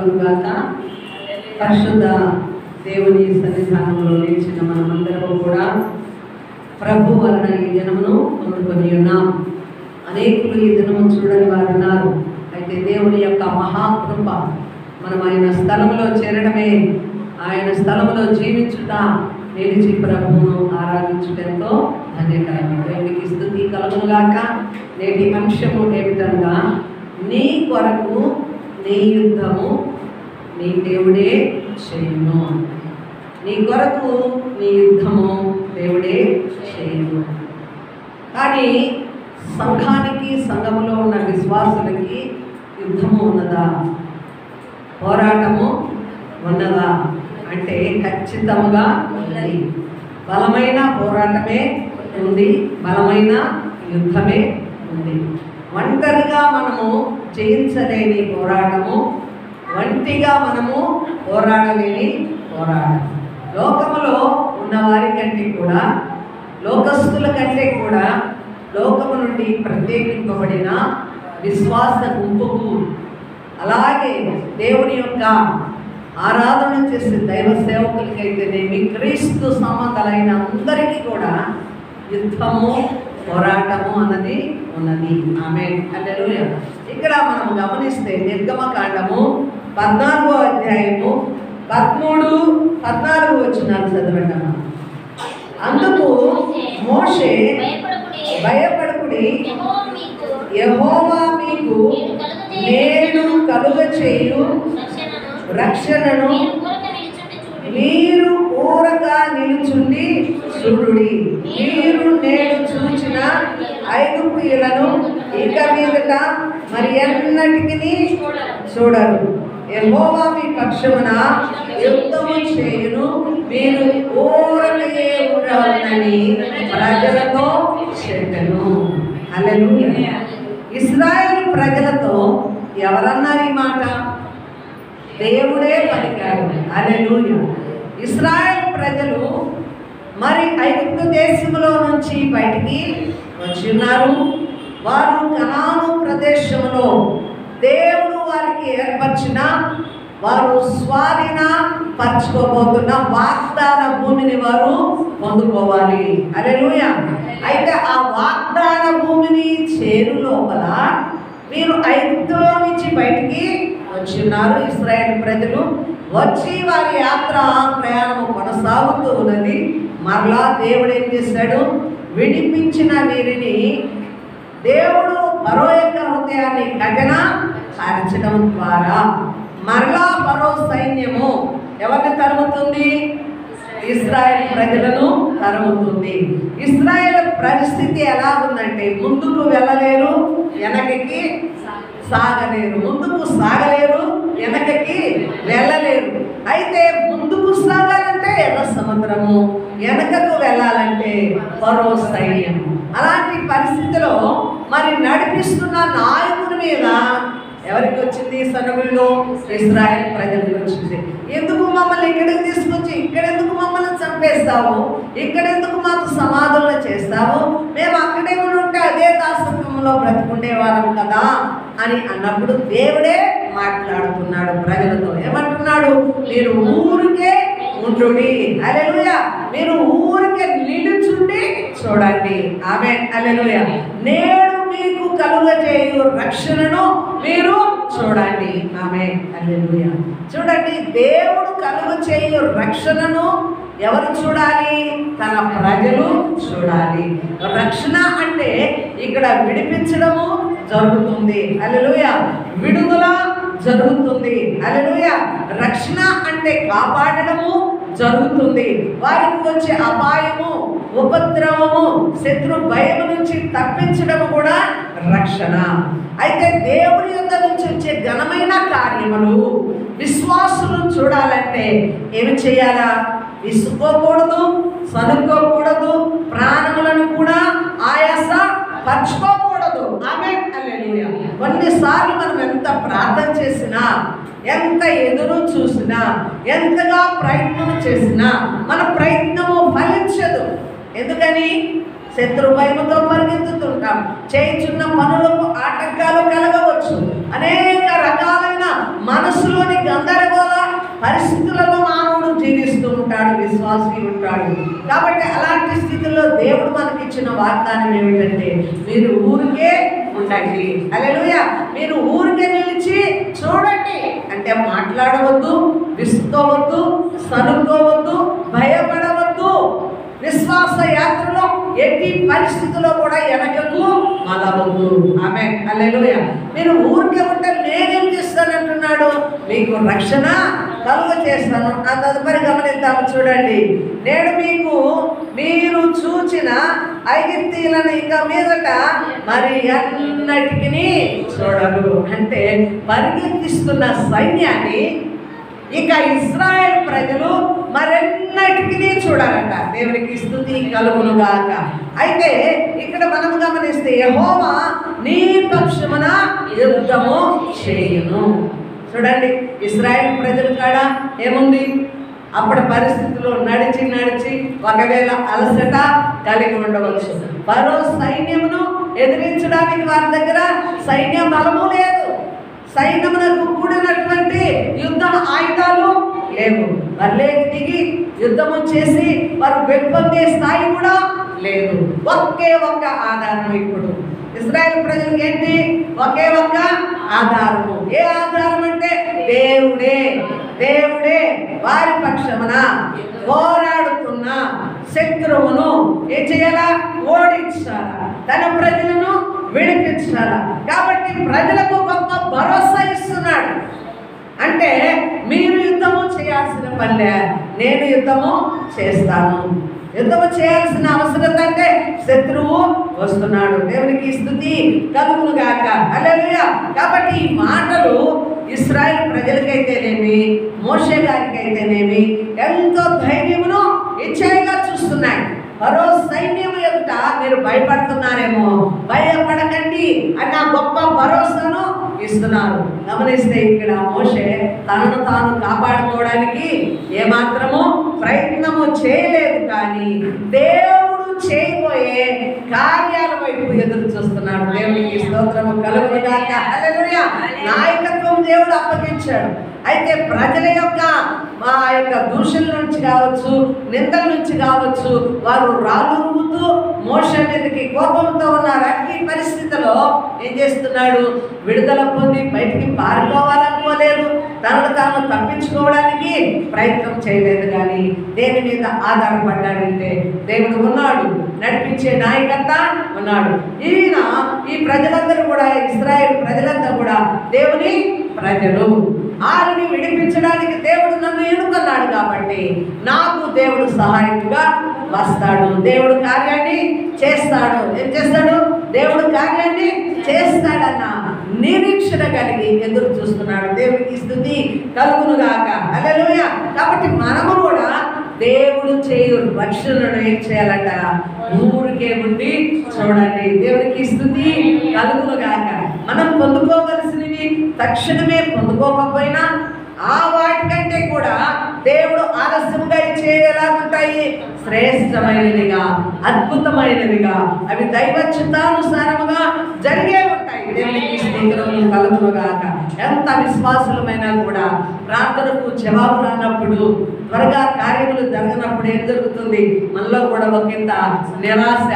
కలుగుగాక. పరిశుద్ధ దేవుని సన్నిధానంలో నిలిచిన మనమందరము కూడా ప్రభు వలన ఈ దినమును పొందుకొని ఉన్నాం. అనేకులు ఈ దినము చూడని వారు ఉన్నారు. అయితే దేవుని యొక్క మహాకృప మనం ఆయన స్థలంలో చేరడమే, ఆయన స్థలంలో జీవించుట, నిలిచి ప్రభువును ఆరాధించుటంతో ధన్యకరం. దేవునికి స్తుతి కలుగుగాక. నేటి అంశము ఏమిటనగా, నీ కొరకు నీ యుద్ధము నీ దేవుడే చేయును. నీ కొరకు నీ యుద్ధము దేవుడే చేయును. కానీ సంఘానికి, సంఘములో ఉన్న విశ్వాసులకి యుద్ధము ఉన్నదా, పోరాటము ఉన్నదా అంటే ఖచ్చితంగా ఉన్నది. బలమైన పోరాటమే ఉంది, బలమైన యుద్ధమే ఉంది. ఒంటరిగా మనము జయించలేని పోరాటము, ఒంటిగా మనము పోరాడలేని పోరాటం. లోకములో ఉన్న వారి కంటే కూడా, లోకస్తుల కంటే కూడా, లోకము నుండి ప్రత్యేకింపబడిన విశ్వాస గుంపుకు, అలాగే దేవుని యొక్క ఆరాధన చేసే దైవ సేవకులకైతేనేమి, క్రీస్తు సంబంధాలైన అందరికీ కూడా యుద్ధము, పోరాటము అన్నది ఉన్నది. ఆమేన్, హల్లెలూయా. ఇక్కడ మనం గమనిస్తే నిర్గమకాండము 14వ అధ్యాయము 13-14 వచనాలు చదవండి. అందుకు మోషే, భయపడకుడి, యెహోవా మీకు నేను కలుగచేయు రక్షణను మీరు ఊరక నిలుచుండి చూడుడి. మీరు నేడు చూచిన ఐగుప్తీయులను ఇక మీదట మరి ఎన్నటికి చూడరు. యెహోవా మీ పక్షమున యుద్ధము చేయును, మీరు ఊరకయే ఉండవలెనని ప్రజలతో చెప్పెను. హల్లెలూయా. ఇశ్రాయేలు ప్రజలతో ఎవరన్నారు ఈ మాట? దేవుడే పలికాడు. హల్లెలూయా. ఇశ్రాయేలు ప్రజలు మరి ఐగుప్తు దేశంలో నుంచి బయటికి వచ్చి ఉన్నారు. వారు కనాను ప్రదేశంలో దేవుడు వారికి ఏర్పరిచిన, వారు స్వాధీన పరచుకోబోతున్న వాగ్దాన భూమిని వారు పొందుకోవాలి. హల్లెలూయా. అయితే ఆ వాగ్దాన భూమిని చేరు లోపల వీరు ఐగుప్తులో నుంచి బయటికి వచ్చి ఉన్నారు. ఇశ్రాయేలు ప్రజలు వచ్చి వారి యాత్ర ప్రయాణము కొనసాగుతూ ఉన్నది. మరలా దేవుడు ఏం చేశాడు? విడిపించిన వీరిని దేవుడు ఫరో యొక్క హృదయాన్ని కఠినపరచడం ద్వారా మరలా ఫరో సైన్యము ఎవరిని తరుముతుంది? ఇశ్రాయేలు ప్రజలను తరుముతుంది. ఇశ్రాయేలు పరిస్థితి ఎలా ఉందంటే, ముందుకు వెళ్ళలేరు, వెనకకి సాగలేరు. ముందుకు సాగలేరు, వెనకకి వెళ్ళలేరు. అయితే ముందుకు సాగాలంటే ఎర్ర సముద్రము, వెనకకు వెళ్ళాలంటే ఫరో సైన్యం. అలాంటి పరిస్థితిలో మరి నడిపిస్తున్న నాయకుడి మీద ఎవరికి వచ్చింది? సనుగుల్లో ఇశ్రాయేలు ప్రజలకు వచ్చింది. ఎందుకు మమ్మల్ని ఇక్కడికి తీసుకొచ్చి ఇక్కడెందుకు మమ్మల్ని చంపేస్తావు? ఇక్కడెందుకు మాకు సమాధులను చేస్తావు? మేము అక్కడే ఉంటే అదే దాసత్వంలో బ్రతుకుండే వాళ్ళం కదా అని అన్నప్పుడు దేవుడే మాట్లాడుతున్నాడు ప్రజలతో. ఏమంటున్నాడు? మీరు ఊరికే ఉండుడి. హల్లెలూయా. మీరు ఊరికే నిలుచుండి చూడండి. ఆమేన్, హల్లెలూయా. నేడు మీకు కలుగజేయు రక్షణను మీరు చూడండి. ఆమేన్, హల్లెలూయా. చూడండి, దేవుడు కలుగజేయు రక్షణను ఎవరు చూడాలి? తన ప్రజలు చూడాలి. రక్షణ అంటే ఇక్కడ విడిపించడము జరుగుతుంది. హల్లెలూయా. విడుదల జరుగుతుంది. హల్లెలూయా. రక్షణ అంటే కాపాడడము జరుగుతుంది. వారికి వచ్చే అపాయము, ఉపద్రవము, శత్రు భయం నుంచి తప్పించడము కూడా రక్షణ. అయితే దేవుని యొద్ద నుంచి వచ్చే ఘనమైన కార్యములు విశ్వాసులు చూడాలంటే ఏమి చేయాలా? విసుకోకూడదు, సనుక్కోకూడదు, ప్రాణములను కూడా ఆయాస పరచుకోకూడదు. ఆమేన్, హల్లెలూయా. కొన్నిసార్లు మనం ఎంత ప్రార్థన చేసినా, ఎంత ఎదురు చూసినా, ఎంతగా ప్రయత్నం చేసినా మన ప్రయత్నము ఫలించదు. ఎందుకని? శత్రు భయముతో పరిగెత్తుతుంటాం. చేయుచున్న పనులకు ఆటంకాలు కలగవచ్చు. అనేక రకాలైన ఉన్న మనసులోని గందరగోళ పరిస్థితులలో మానవుడు జీవిస్తూ ఉంటాడు, విశ్వాసి ఉంటాడు. కాబట్టి అలాంటి స్థితిలో దేవుడు మనకిచ్చిన వాగ్దానం ఏమిటంటే, మీరు ఊరికే ఉండండి. హల్లెలూయా. మీరు ఊరికే నిలిచి చూడండి అంటే మాట్లాడవద్దు, విసుకోవద్దు, సనుక్కోవద్దు, భయపడవద్దు. విశ్వాస యాత్రలో ఎట్టి పరిస్థితుల్లో కూడా వెనకకు మలవద్దు. ఆమేన్. హల్లెలూయా. మీరు ఊరికే ఉంటే నేనేం చేస్తానంటున్నాడు, మీకు రక్షణ కలుగ చేస్తాను. ఆ తదుపరి గమనిద్దాము, చూడండి. నేను మీరు చూచిన ఐగుప్తీయులను ఇక మీదట మరి అన్నటికి చూడరు. అంటే పరిగెత్తిస్తున్న సైన్యాన్ని ఇక ఇశ్రాయేల్ ప్రజలు మరెన్నటికి చూడాలంట. దేవునికి స్తుతి కలుగునుగాక. అయితే ఇక్కడ మనం గమనిస్తే, యెహోవా నీ పక్షమున యుద్ధము చేయును. చూడండి, ఇశ్రాయేల్ ప్రజల కాడ ఏముంది, అప్పటి పరిస్థితుల్లో నడిచి ఒకవేళ అలసట కలిగి ఉండవచ్చు. మరో సైన్యమును ఎదిరించడానికి వారి దగ్గర సైన్య బలము లేదు, సైన్యమునకు కూడినటువంటి యుద్ధ ఆయుధాలు లేవు. వాళ్ళేకి దిగి యుద్ధము చేసి వారు వెప్పొందే స్థాయి కూడా లేదు. ఒకే ఒక్క ఆధారం ఇప్పుడు ఇశ్రాయేల్ ప్రజలకు ఏంటి, ఒకే ఒక్క ఆధారము. ఏ ఆధారం అంటే దేవుడే. దేవుడే వారి పక్షమున పోరాడుతున్న శత్రువును ఏం చేయాలా, ఓడించాలా, తన ప్రజలను విడిపించాలా. కాబట్టి ప్రజలకు గొప్ప భరోసా ఇస్తున్నాడు. అంటే మీరు యుద్ధము చేయాల్సిన పనిలే, నేను యుద్ధము చేస్తాను. యుద్ధము చేయాల్సిన అవసరం అంటే శత్రువు వస్తున్నాడు. దేవునికి స్తుతి కలుగునుగాక. హల్లెలూయా. కాబట్టి ఈ మాటలు ఇశ్రాయేల్ ప్రజలకైతేనేమి, మోషే గారికైతేనేమి ఎంతో ధైర్యమును ఇచ్చేగా చూస్తున్నాయి. మరో సైన్యం ఎదుట మీరు భయపడుతున్నారేమో, భయపడకండి అన్న గొప్ప భరోసాను ఇస్తున్నారు. గమనిస్తే ఇక్కడ మోషే తనను తాను కాపాడుకోవడానికి ఏమాత్రము ప్రయత్నము చేయలేదు, కానీ దేవుడు చేయబోయే కార్యాల వైపు ఎదురు చూస్తున్నాడు. దేవునికి స్తోత్రము కలుగునుగాక. హల్లెలూయా. నాయకత్వం దేవుడు అప్పగించాడు. అయితే ప్రజల యొక్క దూషణ నుంచి కావచ్చు, నిందల నుంచి కావచ్చు, వారు రాలుతూ మోషే మీదకి కోపంతో ఉన్నారు. అట్టి పరిస్థితిలో ఏం చేస్తున్నాడు, విడుదల పొంది బయటికి పారిపోవాలనుకోలేదు, తనను తాను తప్పించుకోవడానికి ప్రయత్నం చేయలేదు. కానీ దేని మీద ఆధారపడ్డాడంటే దేవుడు ఉన్నాడు, నడిపించే నాయకత్వ ఉన్నాడు. ఈయన ఈ ప్రజలందరూ కూడా, ఇశ్రాయేల్ ప్రజలంతా కూడా దేవుని ప్రజలు. ఆరిని విడిపించడానికి దేవుడు నన్ను ఎన్నుకున్నాడు కాబట్టి నాకు దేవుడు సహాయకుగా వస్తాడు. దేవుడు కార్యాన్ని చేస్తాడు. ఏం చేస్తాడు, దేవుడు కార్యాన్ని చేస్తాడన్న నిరీక్షణ కలిగి ఎదురు చూస్తున్నాడు. దేవునికి స్తుతి కలుగునుగాక. హల్లెలూయా. కాబట్టి మనము కూడా దేవుడు చేయు రక్షణను ఏం చేయాలంట, ఊరికే ఉండి చూడండి. దేవునికి స్తుతి కలుగునుగాక. మనం పొందుకోవలసినవి తక్షణమే పొందుకోకపోయినా ఆ వాటికంటే కూడా దేవుడు ఆలస్యంగా ఇచ్చేలాగుంటాయి, శ్రేష్టమైనదిగా, అద్భుతమైనదిగా, అవి దైవ చిత్తానుసారముగా జరిగే ఉంటాయి. దేవునికి స్తోత్రము కలుగునుగాక. ఎంత విశ్వాసులమైనా కూడా ప్రార్థనకు జవాబు రానప్పుడు, త్వరగా కార్యములు జరగనప్పుడు ఏం జరుగుతుంది, మనలో కూడా ఒకంత నిరాశ,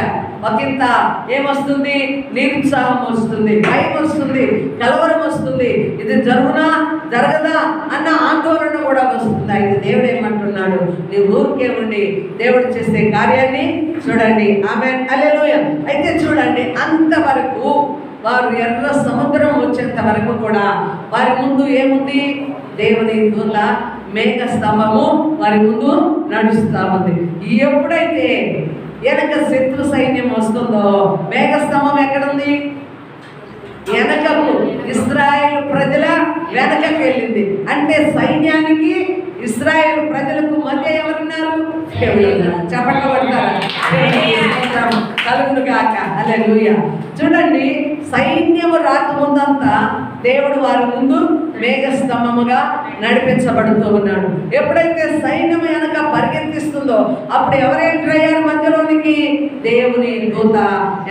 ఒకంత ఏమొస్తుంది, నిరుత్సాహం వస్తుంది, భయం వస్తుంది, కలవరం వస్తుంది. ఇది జరుగునా జరగదా అన్న ఆందోళన కూడా వస్తుంది. అయితే దేవుడు ఏమంటున్నాడు, నీ ఊరికే ఉండి దేవుడు చేసే కార్యాన్ని చూడండి. ఆమేన్. హల్లెలూయా. అయితే చూడండి, అంతవరకు వారు ఎర్ర సముద్రం వచ్చేంత వరకు కూడా వారి ముందు ఏముంది, దేవుని దూత మేఘ స్తంభము వారి ముందు నడుస్తూ ఉంది. ఎప్పుడైతే వెనక శత్రు సైన్యం వస్తుందో మేఘ స్తంభం ఎక్కడుంది, వెనకకు, ఇశ్రాయేలు ప్రజల వెనకకు వెళ్ళింది. అంటే సైన్యానికి ఇశ్రాయేలు ప్రజలకు మధ్య ఎవరున్నారు, చెప్పట్లు పడతారా, కలుగునుగాక. హల్లెలూయా. చూడండి, సైన్యము రాకముందంతా దేవుడు వారి ముందు మేఘస్తంభముగా నడిపించబడుతూ ఉన్నాడు. ఎప్పుడైతే సైన్యం వెనక పరిగెత్తిస్తుందో అప్పుడు ఎవరు ఎంటర్ అయ్యారు మధ్యలోనికి? దేవుని దూత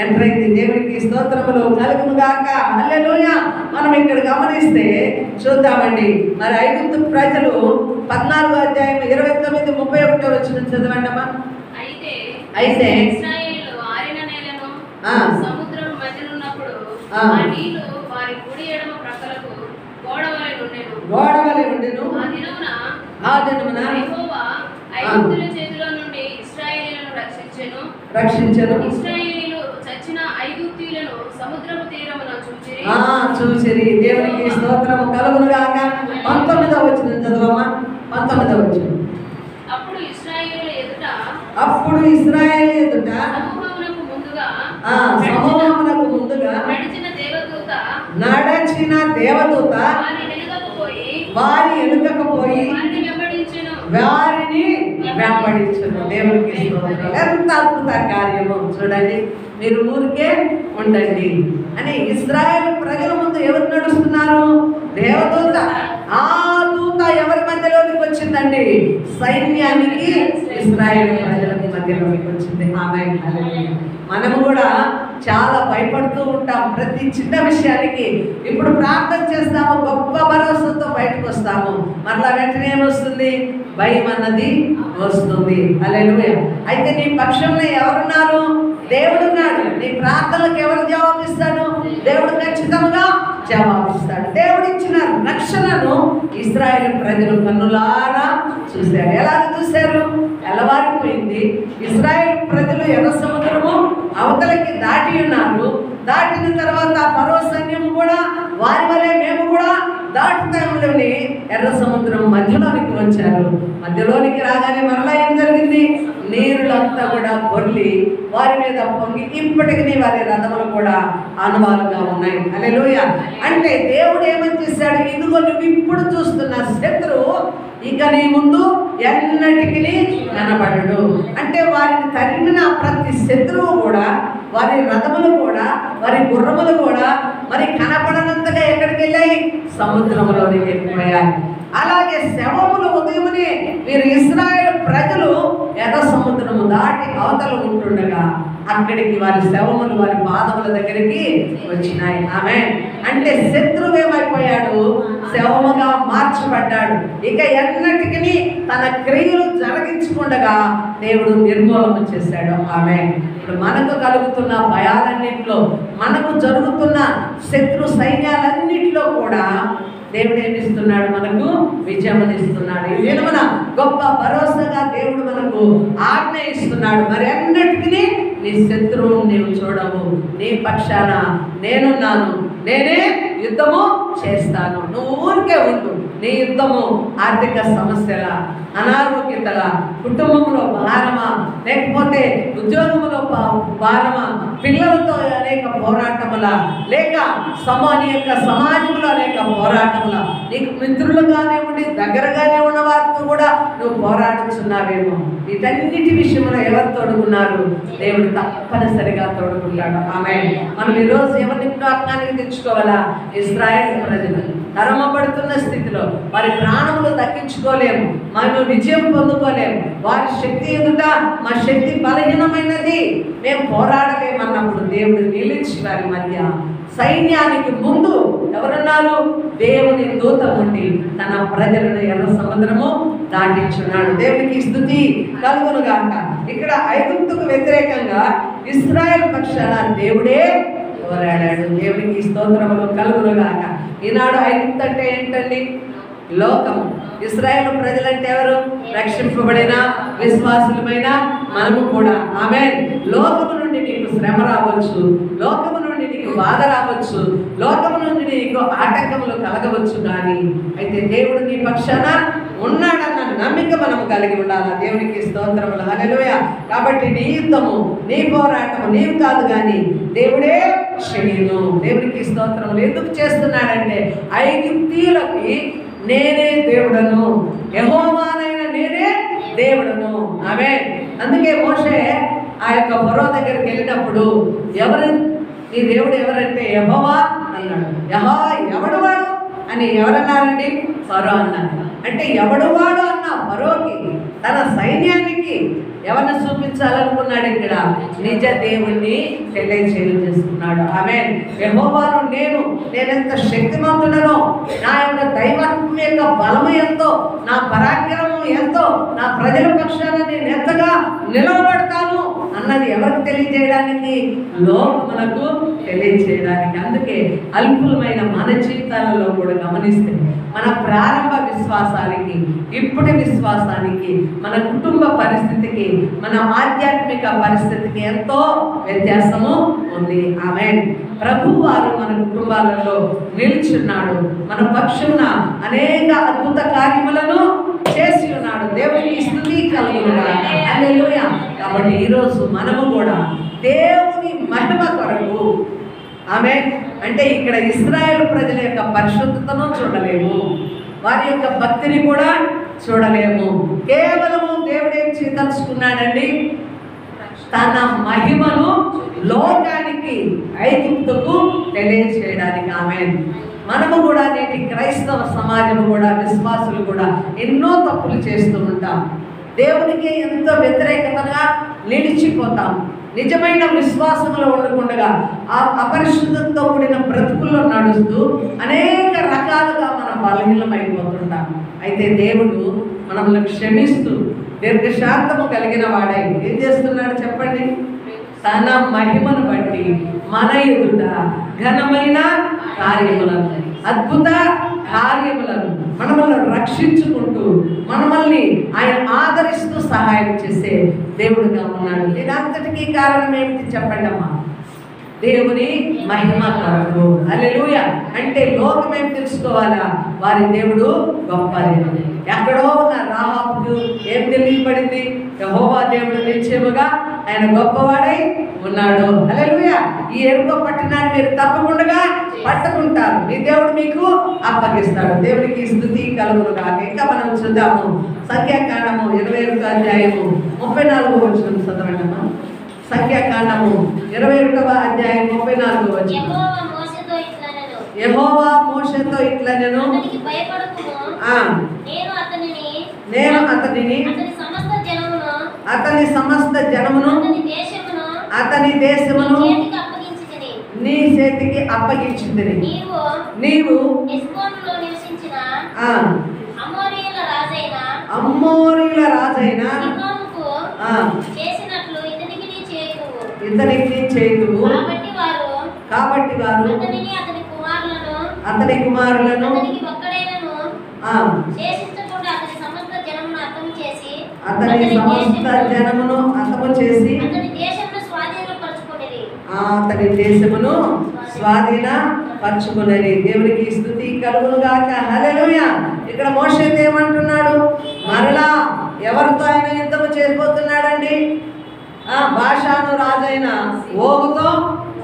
ఎంటర్ అయింది. దేవునికి స్తోత్రములు కలుగును గాక. హల్లెలూయా. మనం ఇక్కడ గమనిస్తే చూద్దామండి. మరి ఐగుప్తు ప్రజలు 14వ అధ్యాయం 29-31 వచ్చిన చదవండి అమ్మా. అయితే సముద్రం మధ్యనున్నప్పుడు నీళ్లు వారి కుడి ఎడమ ప్రక్కలకు గోడవలె ఉండెను. ఆ దినమున యెహోవా ఐగుప్తుల చేతిలో నుండి ఇశ్రాయేలీయులను రక్షించెను. ఇశ్రాయేలీయులు చచ్చిన ఐగుప్తీయులను సముద్రపు తీరమున చూచిరి. దేవునికి స్తోత్రము కలుగును గాక. 19వ వచనం చదవమ్మా. 19వ వచనం. అప్పుడు ఇశ్రాయేలీయుల ఎదుట సమూహమునకు ముందుగా నడిచిన దేవదూత వారి వెనుకకు వారిని వెంబడించును. దేవునికి స్తోత్రం. ఎంత అద్భుత కార్యము చూడండి. మీరు ఊరికే ఉండండి అని ఇశ్రాయేలు ప్రజల ముందు ఎవరు నడుస్తున్నారు? దేవదూత. ఆ దూత ఎవరి మధ్యలోనికి వచ్చిందండి? సైన్యానికి, ఇశ్రాయేలు ప్రజలకి మధ్యలోనికి వచ్చింది. ఆమేన్. హల్లెలూయా. మనము కూడా చాలా భయపడుతూ ఉంటాం ప్రతి చిన్న విషయానికి. ఇప్పుడు ప్రార్థన చేస్తాము, గొప్ప భరోసాతో బయటకు వస్తాము. మరలా వెంటనే ఏమొస్తుంది? భయం అన్నది వస్తుంది. హల్లెలూయా. అయితే నీ పక్షంలో ఎవరున్నారు? దేవుడు ఉన్నాడు. నీ ప్రార్థనలకు ఎవరు జవాబిస్తాడు? దేవుడు ఖచ్చితంగా జవాబిస్తాడు. దేవుడు ఇచ్చిన రక్షణను ఇశ్రాయేలు ప్రజలు కన్నులారా చూశారు. ఎలా చూశారు? ఎలవారిపోయింది. ఇశ్రాయేలు ప్రజలు ఎర్ర సముద్రము అవతలకి దాటి ఉన్నారు. దాటిన తర్వాత ఫరో సైన్యం కూడా వారి వలె మేము కూడా దాటుతాములని ఎర్ర సముద్రం మధ్యలోనికి వచ్చారు. మధ్యలోనికి రాగానే మరలా ఏం జరిగింది? నీరులంతా కూడా పొర్లి వారి మీద పొంగి ఇప్పటికీ వారి రథములు కూడా అనువాలుగా ఉన్నాయి. హల్లెలూయా. అంటే దేవుడు ఏమని చేశాడు? ఇదిగో నువ్వు ఇప్పుడు చూస్తున్న శత్రువు ఇక నీ ముందు ఎన్నటికీ కనబడడు. అంటే వారిని తరిమిన ప్రతి శత్రువు కూడా, వారి రథములు కూడా, వారి గుర్రములు కూడా మరి కనపడనంతగా ఎక్కడికి వెళ్ళాయి? సముద్రంలోనికి వెళ్ళిపోయాయి. అలాగే శవములు ఉదయమునే వీరు ఇశ్రాయేలు ప్రజలు ఎర్ర సముద్రము దాటి అవతల ఉంటుండగా అక్కడికి వారి శవములు వారి పాదముల దగ్గరికి వచ్చినాయి. ఆమేన్. అంటే శత్రువు ఏమైపోయాడు? శవముగా మార్చబడ్డాడు. ఇక ఎన్నటికీ తన క్రియలు జరిగించకుండా దేవుడు నిర్మూలన చేశాడు. ఆమేన్. ఇప్పుడు మనకు కలుగుతున్న భయాలన్నింటిలో, మనకు జరుగుతున్న శత్రు సైన్యాలన్నింటిలో కూడా దేవుడు ఏమిస్తున్నాడు? మనకు విజయం ఇస్తున్నాడు. ఈ దినమున గొప్ప భరోసాగా దేవుడు మనకు ఆజ్ఞ ఇస్తున్నాడు. మరి అన్నిటికీ నీ శత్రువు నీవు చూడవు, నీ పక్షాన నేనున్నాను, నేనే యుద్ధము చేస్తాను. నువ్వు ఊరికే ఉండు. నీ యుద్ధము ఆర్థిక సమస్యల, అనారోగ్యతల, కుటుంబంలో భారమా, లేకపోతే ఉద్యోగంలో భారమా, పిల్లలతో అనేక పోరాటముల, లేక నీ యొక్క సమాజంలో అనేక పోరాటముల, నీకు మిత్రులుగానే ఉండి దగ్గరగానే ఉన్న వారితో కూడా నువ్వు పోరాడుతున్నావేమో. వీటన్నిటి విషయంలో ఎవరు తోడుకున్నారు? దేవుడు తప్పనిసరిగా తోడుకుంటాడు. ఆమేన్. మనం ఈరోజు ఎవరిని జ్ఞాపకానికి తెచ్చుకోవాలా? ఇశ్రాయేలు ప్రజలు తరమబడుతున్న స్థితిలో వారి ప్రాణములు దక్కించుకోలేము, మనం విజయం పొందుకోలేము. వారి శక్తి ఎదుట మా శక్తి బలహీనమైనది, మేము పోరాడలేమన్నప్పుడు దేవుడు నిలిచి వారి మధ్య సైన్యానికి ముందు ఎవరున్నారు? దేవుని దూత ఉండి తన ప్రజలను ఎర్ర సముద్రము దాటించున్నాడు. దేవునికి స్తుతి కలుగును గాక. ఇక్కడ ఐగుప్తుకు వ్యతిరేకంగా ఇశ్రాయేలు పక్షాన దేవుడే పోరాడాడు. దేవునికి స్తోత్రములు కలుగును గాక. ఈనాడు ఐగుప్తు అంటే ఏంటండి? లోకము. ఇశ్రాయేలు ప్రజలంటే ఎవరు? రక్షింపబడిన విశ్వాసులమైన మనము కూడా. ఆమేన్. లోకము నుండి నీకు శ్రమ రావచ్చు, లోకము నుండి నీకు బాధ రావచ్చు, లోకము నుండి నీకు ఆటంకములు కలగవచ్చు. కానీ అయితే దేవుడు నీ పక్షాన ఉన్నాడన్న నమ్మిక మనము కలిగి ఉండాలి. దేవునికి స్తోత్రములు. హల్లెలూయా. కాబట్టి నీ యుద్ధము, నీ పోరాటము నీవు కాదు, కానీ దేవుడే చేయను. దేవునికి స్తోత్రములు. ఎందుకు చేస్తున్నాడంటే ఐగుప్తీయులకి నేనే దేవుడను, యెహోవానైన నేనే దేవుడను. ఆమేన్. అందుకే మోషే ఆ యొక్క ఫరో దగ్గరికి వెళ్ళినప్పుడు ఎవరు నీ దేవుడు ఎవరంటే యెహోవా అన్నాడు. యెహోవా ఎవడు వాడు? అని ఎవరన్నారండి? ఫరో అన్నారు. అంటే ఎవడు వాడు అన్న ఫరోకి తన సైన్యానికి ఎవరిని చూపించాలనుకున్నాడు? ఇక్కడ నిజ దేవుణ్ణి తెలియజేసుకున్నాడు. ఆమేన్. యెహోవాను నేనెంత శక్తిమంతుడనో, నా యొక్క దైవత్వం యొక్క బలము ఎంతో, నా పరాక్రమం ఎంతో, నా ప్రజల పక్షాన నేను ఎంతగా నిలవబడతాను అన్నది ఎవరికి తెలియజేయడానికి? లోకములకు తెలియజేయడానికి. అందుకే అల్పులమైన మన జీవితాలలో కూడా గమనిస్తే మన ప్రారంభ విశ్వాసానికి, ఇప్పటి విశ్వాసానికి, మన కుటుంబ పరిస్థితికి, మన ఆధ్యాత్మిక పరిస్థితికి ఎంతో వ్యత్యాసము ఉంది. ఆమేన్. ప్రభువు వారు మన కుటుంబాలలో నిల్చున్నాడు. మన పక్షున అనేక అద్భుత కార్యములను చేసి ఉన్నాడు. దేవునికి స్తుతి కలుగునుగాక. హల్లెలూయా. కాబట్టి ఈరోజు మనము కూడా దేవుని మహిమ కొరకు, ఆమేన్, అంటే ఇక్కడ ఇశ్రాయేలు ప్రజల యొక్క పరిశుద్ధతను చూడలేము, వారి యొక్క భక్తిని కూడా చూడలేము. కేవలము దేవుడు ఏం చేయదలుచుకున్నాడండి? తన మహిమను లోకానికి, ఐగుప్తుకు తెలియజేయడానికి. ఆమేన్. మనము కూడా నేటి క్రైస్తవ సమాజం కూడా, విశ్వాసులు కూడా ఎన్నో తప్పులు చేస్తూ ఉంటాం. దేవునికి ఎంతో వ్యతిరేకతగా నిలిచిపోతాం. నిజమైన విశ్వాసంలో ఉండకుండా ఆ అపరిశుద్ధంతో కూడిన బ్రతుకుల్లో నడుస్తూ అనేక రకాలుగా మనం బలహీనమైపోతుంటాం. అయితే దేవుడు మనల్ని క్షమిస్తూ దీర్ఘశాంతము కలిగిన వాడై ఏం చేస్తున్నాడు చెప్పండి? తన మహిమను బట్టి మన ఎదుట ఘనమైన కార్యములను, అద్భుత కార్యములను మనల్ని రక్షించుకుంటూ మనల్ని ఆయన ఆదరిస్తూ సహాయం చేసే దేవుడుగా ఉన్నాడు. దీనంతటికీ కారణం ఏమిటి చెప్పండి అమ్మా? దేవుని మహిమ కొరకు. హల్లెలూయా. అంటే లోకం ఏం తెలుసుకోవాలా? వారి దేవుడు గొప్ప దేవుడు. ఎక్కడో ఉన్న రాహాబుకు ఏం తెలియబడింది? యెహోవా దేవుడు నిశ్చయముగా ఆయన గొప్పవాడై ఉన్నాడు. హల్లెలూయా. ఈ ఎరుకో పట్టణాన్ని మీరు తప్పకుండా పట్టుకుంటారు, మీ దేవుడు మీకు అప్పగిస్తాడు. దేవునికి స్తుతి కలుగునుగాక. ఇంకా మనం చూద్దాము సంఖ్యాకాండము 21వ అధ్యాయము 34వ వచనం చదవండమ్మా. సంఖ్యాకాండము 21వ అధ్యాయం 34వ వచనం. యెహోవా మోషేతో ఇట్లనెను, నేను అతనిని అతని సమస్త జనమును అతని దేశమును నీ చేతికి అప్పగించింది. నీవు అమోరీయుల రాజైన ఇతనికి చేయుదువు. కాబట్టి వారు అతని కుమారులను అతని సమస్త జనమును అంతము చేసి అతని దేశమును స్వాధీన పరచుకున్నది. దేవునికి స్తుతి కలుగునుగాక. హల్లెలూయా. ఇక్కడ మోషే ఏమంటున్నాడు? మరలా ఎవరితో ఆయన యుద్ధము చేయబోతున్నాడండి? బాషాను రాజైన ఓగుతో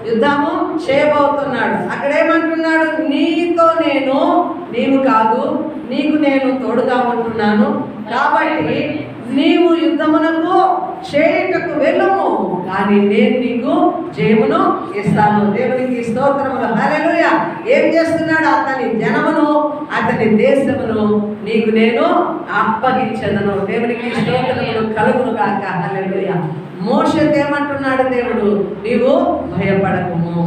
యుద్ధము చేయబోతున్నాడు. అక్కడ ఏమంటున్నాడు? నీతో నేను, నీవు కాదు, నీకు నేను తోడుగా ఉంటున్నాను, కాబట్టి నీవు యుద్ధమునకు చేయుటకు వెళ్ళము, కానీ నేను నీకు జయమును ఇస్తాను. దేవునికి స్తోత్రములు. హల్లెలూయా. ఏం చేస్తున్నాడు? అతని జనమును అతని దేశమును నీకు నేను అప్పగించెదను. దేవునికి స్తోత్రములు కలుగును గాక. హల్లెలూయా. మోషేతో ఏమంటున్నాడు దేవుడు? నీవు భయపడకుము.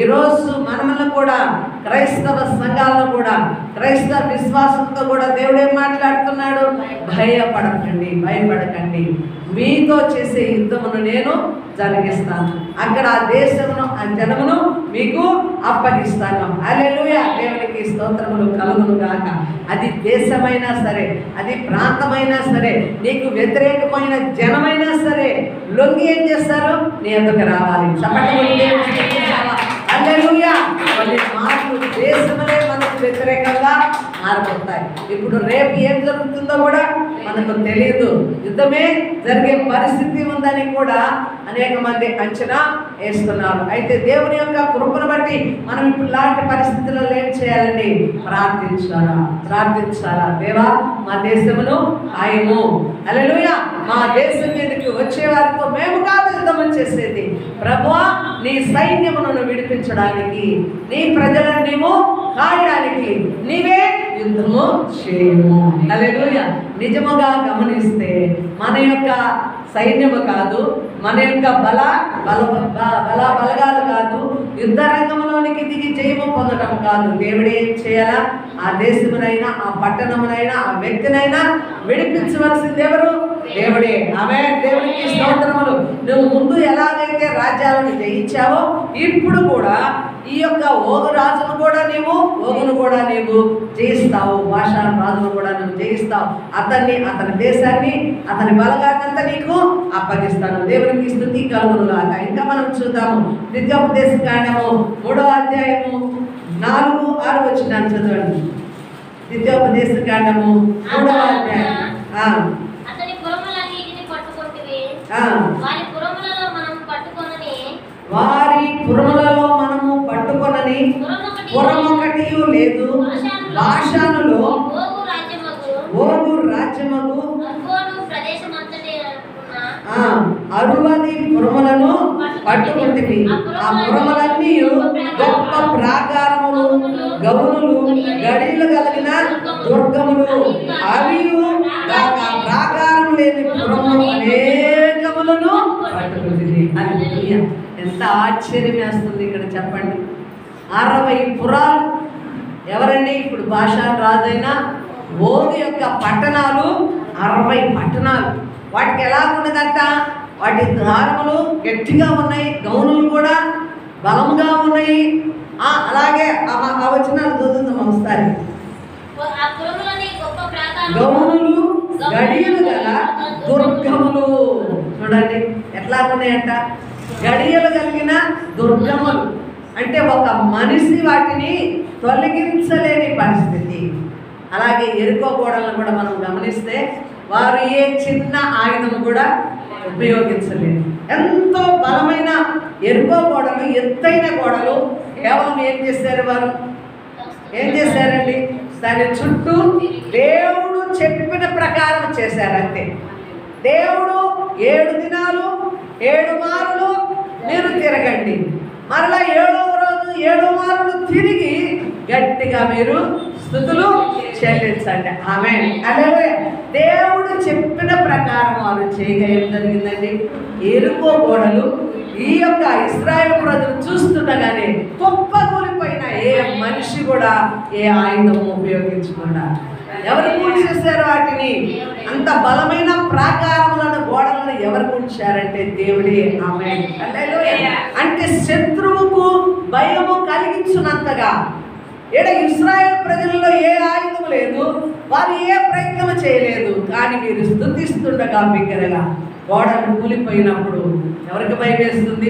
ఈరోజు మనమల్ని కూడా, క్రైస్తవ సంఘాలను కూడా, క్రైస్తవ విశ్వాసంతో కూడా దేవుడు ఏం మాట్లాడుతున్నాడు? భయపడకండి, భయపడకండి, మీతో చేసే యుద్ధమును నేను జరిగిస్తాను, అక్కడ ఆ దేశమును ఆ జనమును మీకు అప్పగిస్తాను. హల్లెలూయా. దేవునికి స్తోత్రములు కలుగును గాక. అది దేశమైనా సరే, అది ప్రాంతమైనా సరే, నీకు వ్యతిరేకమైన జనమైనా సరే లొంగి ఏం చేస్తారు? నీ ఎదుకు రావాలి. హల్లెలూయా. కొన్ని మాటలు దేశమనే మనకు వ్యతిరేకంగా మారిపోతాయి. ఇప్పుడు రేపు ఏం జరుగుతుందో కూడా మనకు తెలియదు. యుద్ధమే జరిగే పరిస్థితి ఉందని కూడా అనేక మంది అంచనా వేస్తున్నారు. అయితే దేవుని యొక్క కృపను బట్టి మనం ఇప్పుడు ఇలాంటి పరిస్థితుల్లో ఏం చేయాలండి? ప్రార్థించాలా. దేవా, మా దేశమును ఆయము, హల్లెలూయా, మా దేశం మీదకి వచ్చే వారితో మేము కాదు యుద్ధం చేసేది, ప్రభువా నీ సైన్యమును విడిపించడానికి, నీ ప్రజలను నీవు కాయడానికి నీవే యుద్ధము చేయము. హల్లెలూయా. నిజముగా గమనిస్తే మన యొక్క సైన్యము కాదు, మన యొక్క బలగాలు కాదు, యుద్ధ రంగంలోనికి దిగి జయము పొందడం కాదు. దేవుడు ఏం చేయాలా? ఆ దేశమునైనా, ఆ పట్టణమునైనా, ఆ వ్యక్తినైనా విడిపించవలసింది ఎవరు? దేవుడే. ఆమె దేవునికి స్తోత్రములు. నువ్వు ముందు ఎలాగైతే రాజ్యాలను జయించావో ఇప్పుడు కూడా ఈ యొక్క ఓగు రాజును కూడా నీవు జయిస్తావు. భాషా రాజును కూడా నువ్వు జయిస్తావు. అతని దేశాన్ని, అతని బలగాన్నంతా నీకు అప్పగిస్తాను. దేవునికి స్తుతి కలుగునుగాక. ఇంకా మనం చూద్దాము ద్వితీయోపదేశకాండము 3వ అధ్యాయము 4-6 వచనాలు చదవండి. ద్వితీయోపదేశకాండము 3వ అధ్యాయం. అతని పురములన్నిటిని పట్టుకొంటివి, వారి పురములలో మనము పట్టుకొనని పురమొకటియు లేదు. బాషానులో ఓగు రాజ్యమగు 60 పురములను పట్టుకొంటివి. ఆ పురములన్నీ గొప్ప ప్రాకారములు, గౌనులు, గడియలు కలిగిన దుర్గములు. అవి ప్రాకారం లేని పురములు అనేకములను పట్టుకుంటుంది. హల్లెలూయా. ఎంత ఆశ్చర్యం వేస్తుంది ఇక్కడ చెప్పండి. 60 పురాలు. ఎవరండి? ఇప్పుడు భాషా రాజైన ఓగు యొక్క పట్టణాలు 60 పట్టణాలు. వాటికి ఎలా ఉన్నదంట? వాటి ద్వారములు గట్టిగా ఉన్నాయి, గౌనులు కూడా బలముగా ఉన్నాయి. అలాగే ఆ వచనాలు చదువుతాం ఒకసారి. గౌనులు, గడియలు గల దుర్గములు. చూడండి ఎట్లా ఉన్నాయంట? గడియలు కలిగిన దుర్గములు అంటే ఒక మనిషి వాటిని తొలగించలేని పరిస్థితి. అలాగే ఎరుకో గోడలను కూడా మనం గమనిస్తే వారు ఏ చిన్న ఆయుధం కూడా ఉపయోగించలేదు. ఎంతో బలమైన ఎరుకో గోడలు, ఎత్తైన గోడలు. కేవలం ఏం చేశారు? వారు ఏం చేశారండి? దాని చుట్టూ దేవుడు చెప్పిన ప్రకారం చేశారంతే. దేవుడు 7 దినాలు 7 మారులు మీరు తిరగండి, మరలా 7వ రోజు 7 మారులు తిరిగి గట్టిగా మీరు స్తుతులు చెల్లించండి. ఆమేన్. హల్లెలూయా. దేవుడు చెప్పిన ప్రకారం వారు చేయగా ఏం జరిగిందండి? ఎరుకో గోడలు ఈ యొక్క ఇశ్రాయేల్ ప్రజలు చూస్తుండగానే కుప్పకూలిపోయిన ఏ మనిషి కూడా ఏ ఆయుధం ఉపయోగించకుండా ఎవరు కూల్చేశారు వాటిని? అంత బలమైన ప్రాకారములను, గోడలను ఎవరు కూల్చారంటే దేవుడే. ఆమేన్. హల్లెలూయా. అంటే శత్రువుకు భయము కలిగించునంతగా ఇశ్రాయేల్ ప్రజల్లో ఏ ఆయుధం లేదు, వారు ఏ ప్రయత్నం చేయలేదు. కానీ మీరు స్తుతిస్తుండగా బిగ్గరగా గోడలు కూలిపోయినప్పుడు ఎవరికి భయం వేస్తుంది?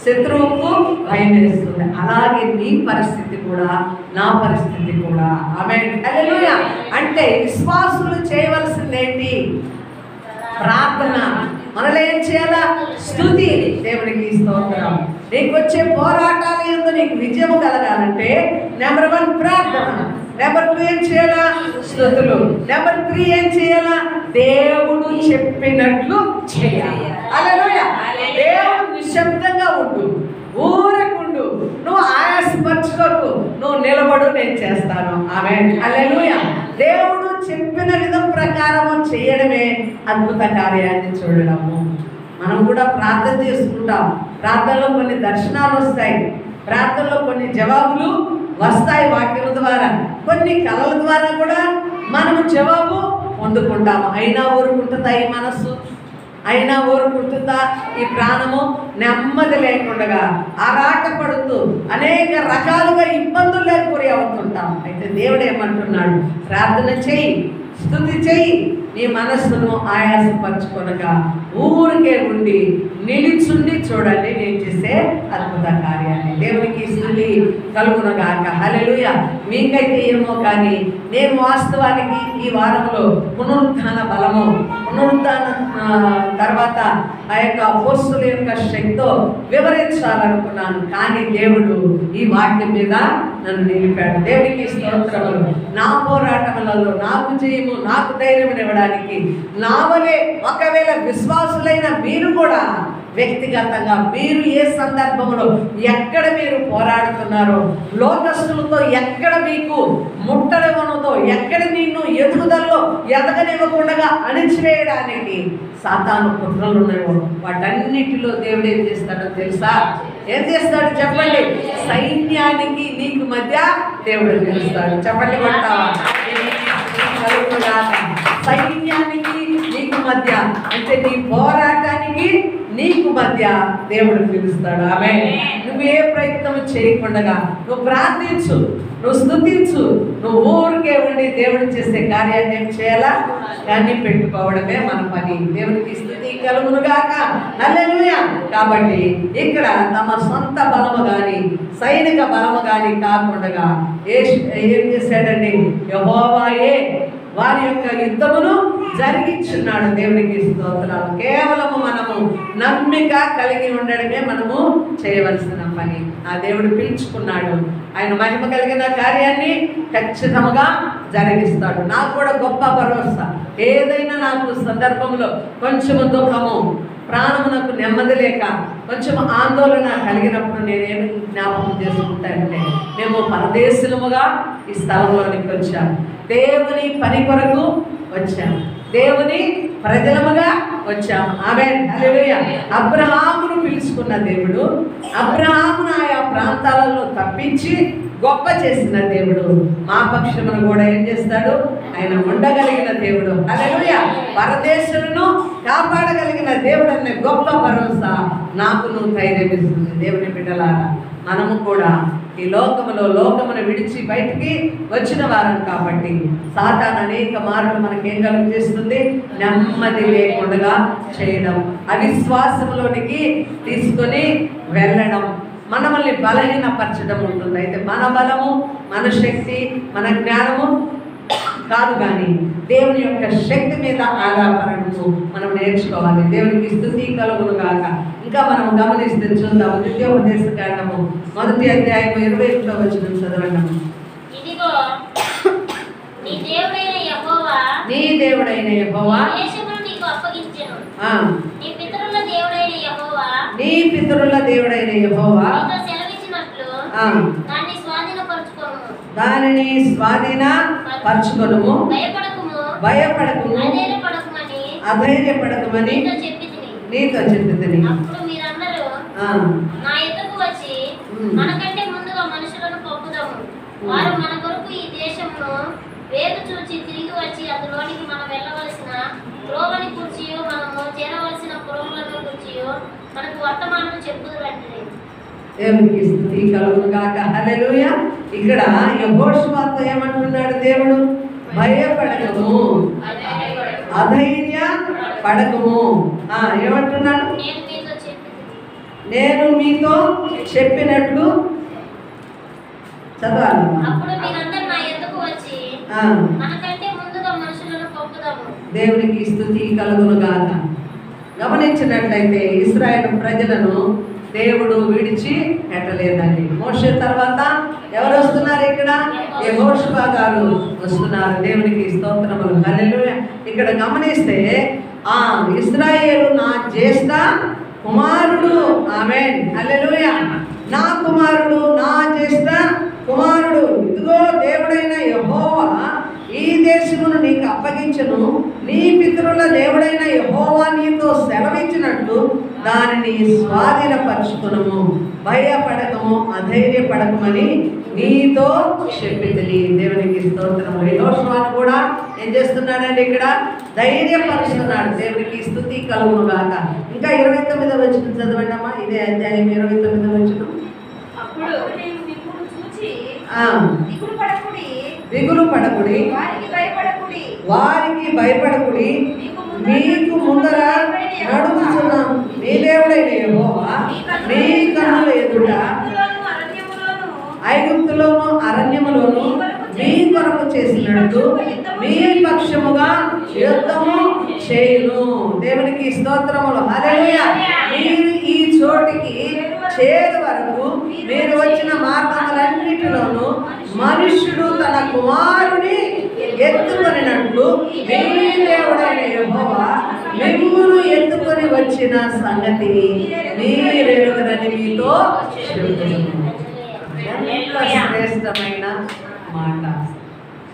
శత్రువుకు భయం వేస్తుంది. అలాగే నీ పరిస్థితి కూడా, నా పరిస్థితి కూడా. ఆమేన్. హల్లెలూయా. అంటే విశ్వాసులు చేయవలసింది ఏంటి? ప్రార్థన. మనలో ఏం చేయాలా? స్తుతి. దేవునికి స్తోత్రం. నీకు వచ్చే పోరాటాలు ఏందో నీకు విజయము కలగాలంటే నెంబర్ 1 ప్రార్థన. నెంబర్ 2 ఏం చేయాలా? స్తుతులు. నెంబర్ 3 ఏం చేయాలా? దేవుడు చెప్పినట్లు చేయాలి. హల్లెలూయా. దేవుడు నిశ్శబ్దంగా ఉండు, ఊరకుండు, నువ్వు ఆయాసపరచుకోకు, నువ్వు నిలబడు, నేను చేస్తాను. ఆమేన్. హల్లెలూయా. దేవుడు చెప్పిన విధం ప్రకారం చేయడమే అద్భుత కార్యాన్ని చూడడము. మనం కూడా ప్రార్థన చేసుకుంటాం. ప్రార్థనలో కొన్ని దర్శనాలు వస్తాయి, ప్రార్థనలో కొన్ని జవాబులు వస్తాయి వాక్యం ద్వారా, కొన్ని కళల ద్వారా కూడా మనము జవాబు పొందుకుంటాము. అయినా ఊరుకుంటుందా ఈ మనస్సు? అయినా ఊరుకుంటుందా ఈ ప్రాణము? నెమ్మది లేకుండా ఆరాటపడుతూ అనేక రకాలుగా ఇబ్బందులకు గురి అవుతుంటాం. అయితే దేవుడు ఏమంటున్నాడు? ప్రార్థన చెయ్యి, స్తుతి చెయ్యి, నీ మనస్సును ఆయాసపరచుకొనగా ఊరికే ఉండి నిలిచుండి చూడండి నేను చేసే అద్భుత కార్యాన్ని. దేవునికి స్తుతి కలుగునగాక. హల్లెలూయా. మీకైతే ఏమో కానీ నేను వాస్తవానికి ఈ వారంలో పునరుత్థాన బలము, పునరుత్థాన తర్వాత ఆ యొక్క అపోస్తుల యొక్క శక్తితో వివరించాలనుకున్నాను. కానీ దేవుడు ఈ వాక్యం మీద నన్ను నిలిపాడు. దేవునికి స్తోత్రములు. నా పోరాటములలో నాకు జయము, నాకు ధైర్యం ఇవ్వడానికి నా వలె ఒకవేళ విశ్వాసులైన మీరు కూడా వ్యక్తిగతంగా మీరు ఏ సందర్భంలో ఎక్కడ మీరు పోరాడుతున్నారో, లోకస్తులతో ఎక్కడ మీకు ముట్టడవనతో, ఎక్కడ నిన్ను ఎదుగుదలలో ఎదగనివ్వకుండా అణిచివేయడానికి సాతాను కుట్రలు ఉన్నాయో వాటన్నిటిలో దేవుడు ఏం చేస్తాడో తెలుసా? ఏం చేస్తాడు చెప్పండి? సైన్యానికి నీకు మధ్య దేవుడు నిలుస్తాడు. చెప్పండి కొట్టావా? సైన్యానికి నీకు మధ్య అంటే నీ పోరాటానికి నీకు మధ్య దేవుడు పిలుస్తాడు. ఆమె నువ్వు ఏ ప్రయత్నం చేయకుండా నువ్వు ప్రార్థించు, నువ్వు స్తుతించు, నువ్వు ఊరికే ఉండి దేవుడు చేసే కార్యాన్ని ఏం చేయాలా? దాన్ని పెట్టుకోవడమే మన పని. దేవునికి స్తుతి కలుగునుగాక. హల్లెలూయా. కాబట్టి ఇక్కడ తమ సొంత బలము కానీ సైనిక బలము కానీ కాకుండా ఏం చేశాడండి? యెహోవాయే వారి యొక్క యుద్ధమును జరిగించున్నాడు. దేవునికి స్తోత్రాలు. కేవలము మనము నమ్మిక కలిగి ఉండడమే మనము చేయవలసిన పని. ఆ దేవుడు పిలుచుకున్నాడు. ఆయన మహిమ కలిగిన కార్యాన్ని ఖచ్చితంగా జరిగిస్తాడు. నాకు కూడా గొప్ప భరోసా. ఏదైనా నాకు సందర్భంలో కొంచెము దుఃఖము, ప్రాణమునకు నెమ్మది లేక కొంచెం ఆందోళన కలిగినప్పుడు నేనేమి జ్ఞాపకం చేసుకుంటానంటే, మేము పరదేశులముగా ఈ స్థలంలోనికి వచ్చాము, దేవుని పని కొరకు వచ్చాము, దేవుని ప్రజలముగా వచ్చాము. ఆమేన్. హల్లెలూయా. అబ్రహామును పిలుచుకున్న దేవుడు అబ్రహామును ఆయా ప్రాంతాలలో తప్పించి గొప్ప చేసిన దేవుడు మా పక్షమును కూడా ఏం చేస్తాడు? ఆయన ఉండగలిగిన దేవుడు. హల్లెలూయా. పరదేశులను కాపాడగలిగిన దేవుడు అనే గొప్ప భరోసా నాకును ధైర్యం ఇస్తుంది. దేవుని బిడ్డలారా, మనము కూడా ఈ లోకమును విడిచి బయటికి వచ్చిన వారం కాబట్టి సాతాను అనేక మార్లు మనకేం కలుగు చేస్తుంది? నెమ్మది లేకుండా చేయడం, అవిశ్వాసంలోనికి తీసుకొని వెళ్ళడం, మనల్ని బలహీనపరచడం ఉంటుంది. అయితే మన బలము, మన శక్తి, మన జ్ఞానము కాదు కానీ దేవుని యొక్క శక్తి మీద ఆధారపడము మనం నేర్చుకోవాలి. దేవునికి స్తుతి కలుగునుగాక. ఇంకా మనం గమనిస్తే చూద్దాం. ద్వితీయోపదేశ కాండము 1వ అధ్యాయం 21వ వచనం చదవండి. ఇదిగో నీ దేవుడైన యెహోవా దేశమును నీకు అప్పగించెను. నీ పితరుల దేవుడైన యెహోవా నీతో సెలవిచ్చినట్లు దానిని స్వాధీనపరచుకొనుము. భయపడకుము, అధైర్యపడకుమని నీతో చెప్పింది. అప్పుడు మీరందరూ నా ఎద్దకు వచ్చి మనకంటే ముందుగా మనుషులను పంపుదాము, వారు మన కొరకు ఈ దేశమును వేగు చూచి తిరిగి వచ్చి అందులోనికి మనం వెళ్ళవలసిన త్రోవని కూర్చియో మనము చేరవలసిన పురములను కూర్చియో మనకు వర్తమానం చెప్పుదురంటే. దేవునికి స్తుతి కలుగునుగాక. హల్లెలూయా. ఇక్కడ యెహోషువతో ఏమంటున్నాడు దేవుడు? భయపడకము, అధైర్య పడకము. ఏమంటున్నాడు? నేను మీతో చెప్పినట్లు చదవాలి. అప్పుడు మీరందరూ నా ఎద్దకు వచ్చి మనకంటే ముందుగా మనుషులను పంపుదాము. దేవునికి స్తుతి కలుగునుగాక. గమనించినట్లయితే ఇశ్రాయేలు ప్రజలను దేవుడు విడిచి పెట్టలేదండి. మోషే తర్వాత ఎవరు వస్తున్నారు? ఇక్కడ యెహోషువ గారు వస్తున్నారు. దేవునికి స్తోత్రములు. హల్లెలూయా. ఇక్కడ గమనిస్తే ఇశ్రాయేలు నా జ్యేష్ఠ కుమారుడు. ఆమేన్. హల్లెలూయా. నా కుమారుడు, నా జ్యేష్ఠ కుమారుడు. ఇదిగో దేవుడైన యెహోవా ఈ దేశమును నీకు అప్పగించును. నీ పితరుల దేవుడైన యెహోవా నీతో సెలవిచ్చినట్లు దానిని స్వాధీనపరచుకునము. భయపడకము, అధైర్యపడకమని నీతో చెప్పింది. దేవునికి స్తోత్రము. యెహోషువను కూడా ఏం చేస్తున్నాడండి? ఇక్కడ ధైర్యపరుస్తున్నాడు. దేవునికి స్తుతి కలుగునుగాక. ఇంకా 29వ వచనం చదవండి అమ్మా. ఇదే అధ్యాయం 29వ వచనం. అప్పుడు నేను నిన్ను చూచి దిగులు పడకుడి, వారికి భయపడకుడి, వారికి భయపడకుడి, మీకు ముందర నడుచుచున్నాం మీ దేవుడైన యెహోవా మీ కన్నుల ఎదుట ఐగుప్తులోను అరణ్యములోను మీ కొరకు చేసినట్టు మీ పక్షముగా యుద్ధము చేయును. దేవునికి స్తోత్రములు. హల్లెలూయా. మీరు ఈ చోటికి చేరు వరకు మీరు వచ్చిన మార్గములన్నిటిలోనూ మనుష్యుడు తన కుమారుని ఎత్తుకొనినట్లు మీ దేవుడైన యెహోవా మిమ్మును ఎత్తుకొని వచ్చిన సంగతి మీరెరుగరని మీతో చెబుతున్నాను. ఎంత శ్రేష్టమైన మాట.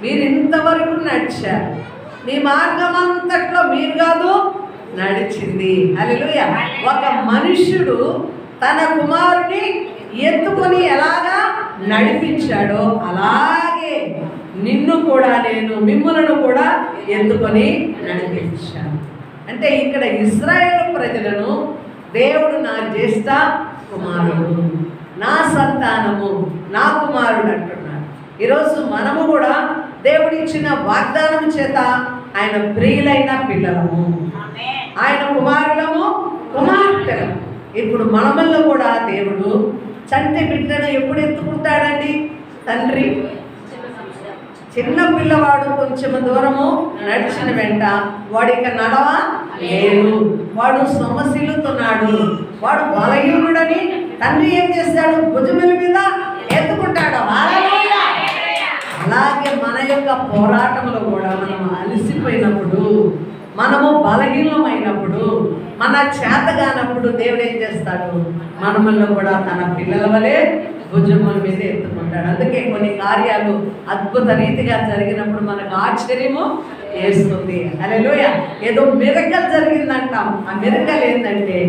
మీరు ఇంతవరకు నడిచారు, మీ మార్గం అంతట్లో మీరు కాదు నడిచింది. హల్లెలూయా. ఒక మనుష్యుడు తన కుమారుని ఎత్తుకొని ఎలాగా నడిపించాడో అలాగే నిన్ను కూడా నేను మిమ్ములను కూడా ఎత్తుకొని నడిపించాను. అంటే ఇక్కడ ఇశ్రాయేలు ప్రజలను దేవుడు నా జ్యేష్ఠ కుమారుడు, నా సంతానము, నా కుమారుడు అంటున్నాడు. ఈరోజు మనము కూడా దేవుడిచ్చిన వాగ్దానం చేత ఆయన ప్రియులైన పిల్లలము, ఆయన కుమారులము, కుమార్తెలము. ఇప్పుడు మనమల్లో కూడా దేవుడు చంటి బిడ్డను ఎప్పుడు ఎత్తుకుంటాడండి? తండ్రి చిన్న పిల్లవాడు కొంచెం దూరము నడిచిన వెంట వాడు ఇక నడవ లేడు, వాడు సమస్యలుతున్నాడు, వాడు బలహీనుడని తండ్రి ఏం చేస్తాడు? భుజముల మీద ఎత్తుకుంటాడు. అలాగే మన యొక్క పోరాటంలో కూడా మనం అలసిపోయినప్పుడు, మనము బలహీనమైనప్పుడు, మన చేతగానప్పుడు దేవుడు ఏం చేస్తాడు? మనమల్లో కూడా తన పిల్లల వలె భుజముల మీద ఎత్తుకుంటాడు. అందుకే కొన్ని కార్యాలు అద్భుత రీతిగా జరిగినప్పుడు మనకు ఆశ్చర్యము వేస్తుంది. హల్లెలూయా. ఏదో మిరకల్ జరిగిందంటాం. ఆ మిరకల్ ఏంటంటే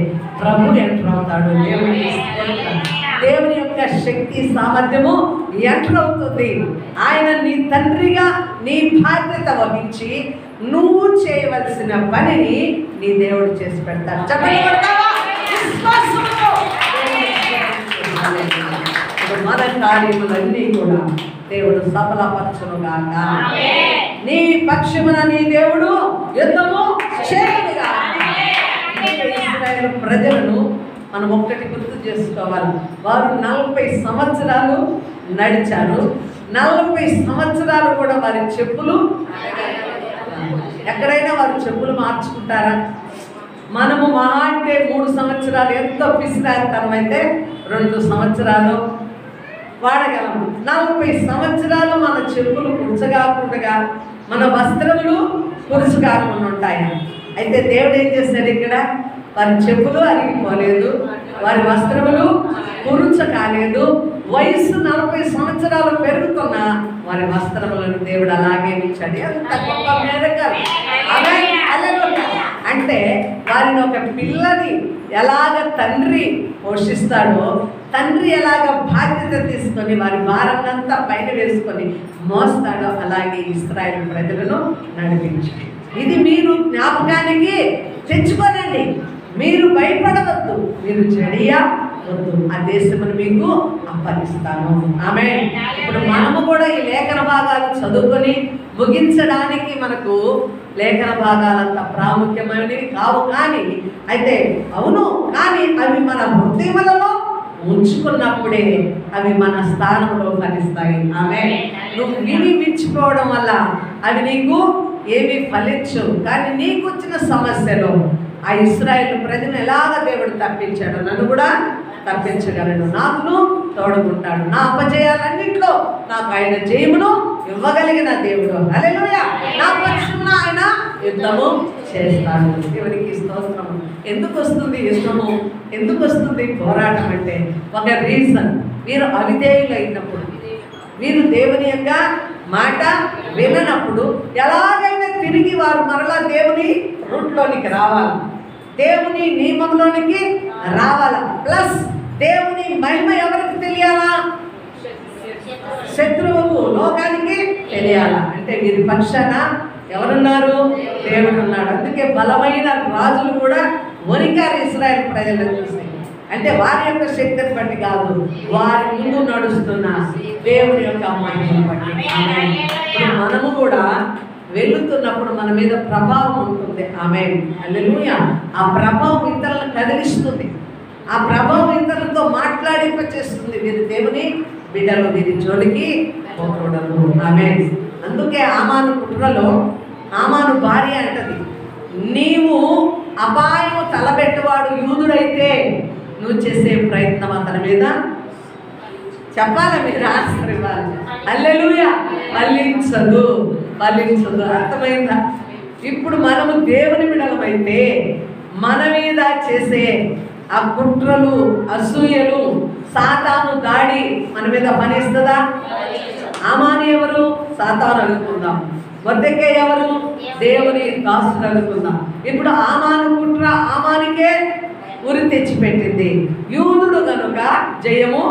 ప్రభు ఎంటర్ అవుతాడు. దేవుని యొక్క శక్తి సామర్థ్యము ఎంటర్ అవుతుంది. ఆయన నీ తండ్రిగా నీ బాధ్యత వహించి నువ్వు చేయవలసిన పనిని నీ దేవుడు చేసి పెడతాడు. చెప్పండి. మన కార్యములన్నీ కూడా దేవుడు సఫలపరచునుగాక. నీ పక్షమున నీ దేవుడు యుద్ధము చేయునుగా. ఇశ్రాయేలు ప్రజలను మనం ఒక్కటి గుర్తు చేసుకోవాలి. వారు 40 సంవత్సరాలు నడిచారు. 40 సంవత్సరాలు కూడా వారి చెప్పులు, ఎక్కడైనా వారు చెప్పులు మార్చుకుంటారా? మనము మహా అంటే 3 సంవత్సరాలు, ఎంతో పిసినారితనం అయితే 2 సంవత్సరాలు వాడగలము. 40 సంవత్సరాలు మన చెప్పులు పురుచగాకుండా, మన వస్త్రములు పురుచగాకుండా ఉంటాయి. అయితే దేవుడు ఏం చేశాడు? ఇక్కడ వారి చెప్పులు అరిగిపోలేదు, వారి వస్త్రములు పురుచ కాలేదు. వయసు 40 సంవత్సరాలు పెరుగుతున్నా వారి వస్త్రములను దేవుడు అలాగే ఇచ్చాడు. ఎంత గొప్ప మిరకల్. అంటే వారిని ఒక పిల్లని ఎలాగ తండ్రి పోషిస్తాడో, తండ్రి ఎలాగ బాధ్యత తీసుకొని వారి భారాన్నంతా పైన వేసుకొని మోస్తాడో, అలాగే ఇశ్రాయేలు ప్రజలను నడిపించాడు. ఇది మీరు జ్ఞాపకానికి తెచ్చుకోనండి. మీరు భయపడవద్దు, మీరు చెడియవద్దు. ఆ దేశమును మీకు అప్పగిస్తాను. ఆమేన్. ఇప్పుడు మనము కూడా ఈ లేఖన భాగాలు చదువుకొని ముగించడానికి మనకు లేఖన భాగాలంత ప్రాముఖ్యమైనవి కావు. కానీ అయితే అవును, కానీ అవి మన హృదయములలో ఉంచుకున్నప్పుడే అవి మన స్థానంలో ఫలిస్తాయి. ఆమేన్. నువ్వు విని మించిపోవడం వల్ల అవి నీకు ఏమీ ఫలించవు. కానీ నీకు వచ్చిన సమస్యలో ఆ ఇశ్రాయేలు ప్రజలను ఎలాగ దేవుడు తప్పించాడు, నన్ను కూడా తప్పించగలడు. నాకు తోడుకుంటాడు. నా అపజయాలన్నింటిలో నాకు ఆయన జయమును ఇవ్వగలిగిన దేవుడు. హల్లెలూయా. నా పక్షమున ఆయన యుద్ధము చేస్తాడు. దేవునికి స్తోత్రము. ఎందుకు వస్తుంది యుద్ధము? ఎందుకు వస్తుంది పోరాటం అంటే ఒక రీజన్. మీరు అవిధేయులు అయినప్పుడు, మీరు దేవుని యొక్క మాట విననప్పుడు ఎలాగైనా తిరిగి వారు మరలా దేవుని రూట్లోనికి రావాలి, దేవుని నియమంలోనికి రావాలా. ప్లస్ దేవుని మహిమ ఎవరికి తెలియాలా? శత్రువుకు, లోకానికి తెలియాలా. అంటే వీరి పక్షాన ఎవరున్నారు? దేవుడు ఉన్నాడు. అందుకే బలమైన రాజులు కూడా వణికారు ఇశ్రాయేలు ప్రజలను చూసి. అంటే వారి యొక్క శక్తిని బట్టి కాదు, వారి ముందు నడుస్తున్న దేవుని యొక్క మహిమను బట్టి. ఇప్పుడు మనము కూడా వెళుతున్నప్పుడు మన మీద ప్రభావం ఉంటుంది. ఆమేన్, హల్లెలూయా. ఆ ప్రభావం ఇతరులను కదిలిస్తుంది. ఆ ప్రభావం ఇతరులతో మాట్లాడింపచేస్తుంది. వీరి దేవుని బిడ్డలు, వీరి జోలికి పోకూడదు. ఆమేన్. అందుకే ఆమాను కుట్రలో ఆమాను భార్య అంటది, నీవు అపాయం తలబెట్టవాడు యూదుడైతే నువ్వు చేసే ప్రయత్నం అతని మీద చెప్పాలి, మీరు ఆశ్చర్యవాలి. హల్లెలూయా. ఫలించదు. అర్థమైందా? ఇప్పుడు మనము దేవుని బిడ్డలమైతే మన మీద చేసే ఆ కుట్రలు, అసూయలు, సాతాను దాడి మన మీద పనిస్తుందా? ఆమాను ఎవరు? సాతాను అనుకుందాం. మొర్దెకై ఎవరు? దేవుని దాసుడు అనుకుందాం. ఇప్పుడు ఆమాను కుట్ర ఆమానికే ఉరి తెచ్చిపెట్టింది. యూదుడు కనుక జయము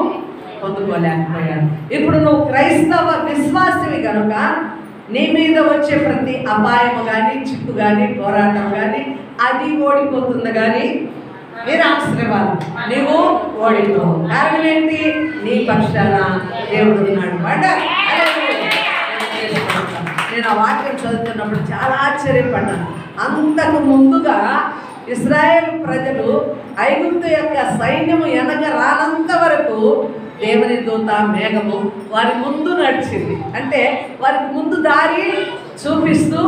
పొందుకోలేకపోయాడు. ఇప్పుడు నువ్వు క్రైస్తవ విశ్వాసివి కనుక నీ మీద వచ్చే ప్రతి అపాయము కానీ, చిక్కు కానీ, పోరాటం కానీ అది ఓడిపోతుంది. కానీ మీరు ఆశ్రయవాలి, నీవు ఓడిపోవు. కారణం ఏంటి? నీ పక్షాన దేవుడు ఉన్నాడు. నేను ఆ వాక్యం చదువుతున్నప్పుడు చాలా ఆశ్చర్యపడ్డాను. అంతకు ముందుగా ఇశ్రాయేల్ ప్రజలు ఐగుప్తు యొక్క సైన్యము వెనక రానంత వరకు దేవుని దూత మేఘము వారి ముందు నడిచింది. అంటే వారికి ముందు దారి చూపిస్తూ,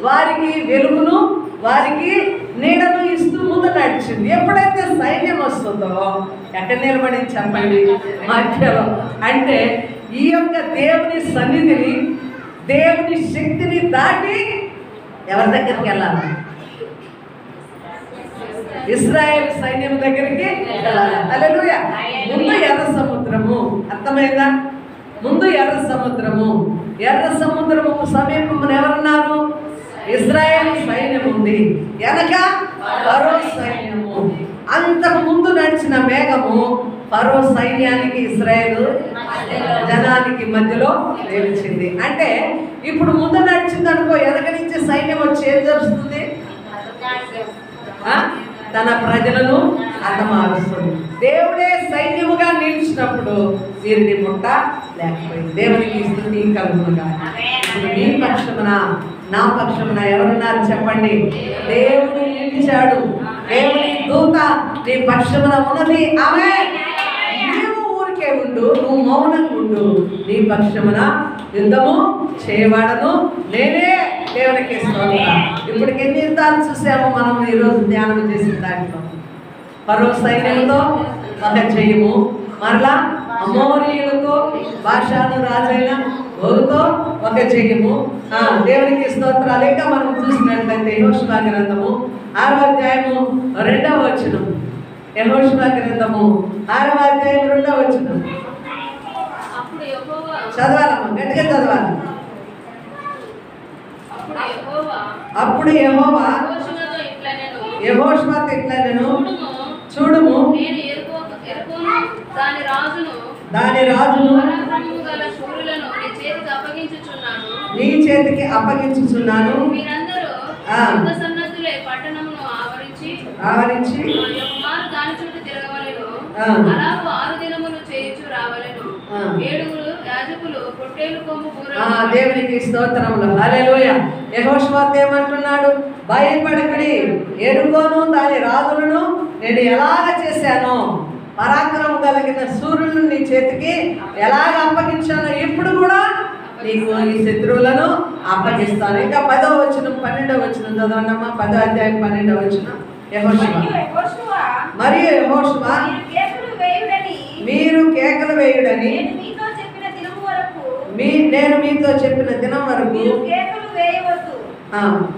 వారికి వెలుగును, వారికి నీడను ఇస్తూ ముందు నడిచింది. ఎప్పుడైతే సైన్యం వస్తుందో ఎక్కడ నిలబడి చెప్పండి? మధ్యలో. అంటే ఈ యొక్క దేవుని సన్నిధిని, దేవుని శక్తిని దాటి ఎవరి దగ్గరికి వెళ్ళాలి? ఇశ్రాయేల్ సైన్యం దగ్గరికి వెళ్ళాలి. హల్లెలూయా. ముందు ఎర్ర సముద్రము. అర్థమైందా? ముందు ఎర్ర సముద్రము. ఎర్ర సముద్రము సమీపమున ఎవరున్నారు? ఇశ్రాయేల్ సైన్యం ఉంది. వెనక ఫరో సైన్యము. అంతకు ముందు నడిచిన మేఘము ఫరో సైన్యానికి, ఇశ్రాయేలు జనానికి మధ్యలో నిలిచింది. అంటే ఇప్పుడు ముందు నడిచింది అనుకో, వెనక నుంచి సైన్యం వచ్చి ఏం జరుగుతుంది? తన ప్రజలను హతమారుస్తుంది. దేవుడే సైన్యముగా నిలిచినప్పుడు వీరిని ముట్ట లేకపోయింది. దేవునికి స్తుతి కలుగునుగా. ఇప్పుడు నీ పక్షమున, నా పక్షమున ఎవరున్నారు చెప్పండి? దేవుడు నిలిచాడు. దేవుని దూత నీ పక్షమున ఉన్నది. ఆమేన్. నీవు ఊరికే ఉండు, నువ్వు మౌనంగా ఉండు. నీ పక్షమున యుద్ధము చేయబడను నేనే. దేవునికి స్తోత్రం. ఇప్పటికి ఎన్ని యుద్ధాలు చూసామో మనం ఈరోజు ధ్యానం చేసిన దాంట్లో. ఫరో సైన్యంతో ఒక జయము, మరలా అమోరీయులతో, బాషాను రాజైన ఓగుతో ఒక జయము. దేవునికి స్తోత్రాలు. ఇంకా మనం చూసినట్లయితే యెహోషువ గ్రంథము 6వ అధ్యాయము 2వ వచనం. యెహోషువ గ్రంథము 6వ అధ్యాయం 2వ వచనం. చదవాలమ్మా, గట్టిగా చదవాలి. అప్పుడు యెహోవా యెహోషువతో ఇట్లా నేను చూడుము, దాని రాజును నీ చేతికి అప్పగించుచున్నాను. ఆవరించి దేవునికి స్తోత్రములు. హల్లెలూయా. యెహోషువతో ఏమంటున్నాడు? భయపడకుడి, ఎరుగోను దాని రాజులను నేను ఎలాగ చేశానో, పరాక్రమం కలిగిన సూర్యులను నీ చేతికి ఎలాగ అప్పగించానో ఇప్పుడు కూడా నీకు ఈ శత్రువులను అప్పగిస్తాను. ఇంకా 10వ వచనం 12వ వచనం చదవండమ్మా. 10వ అధ్యాయం 12వ వచనం. యెహోషువ మరియు యెహోషువ మీరు కేకలు వేయుడని నేను మీతో చెప్పిన దినం వరకు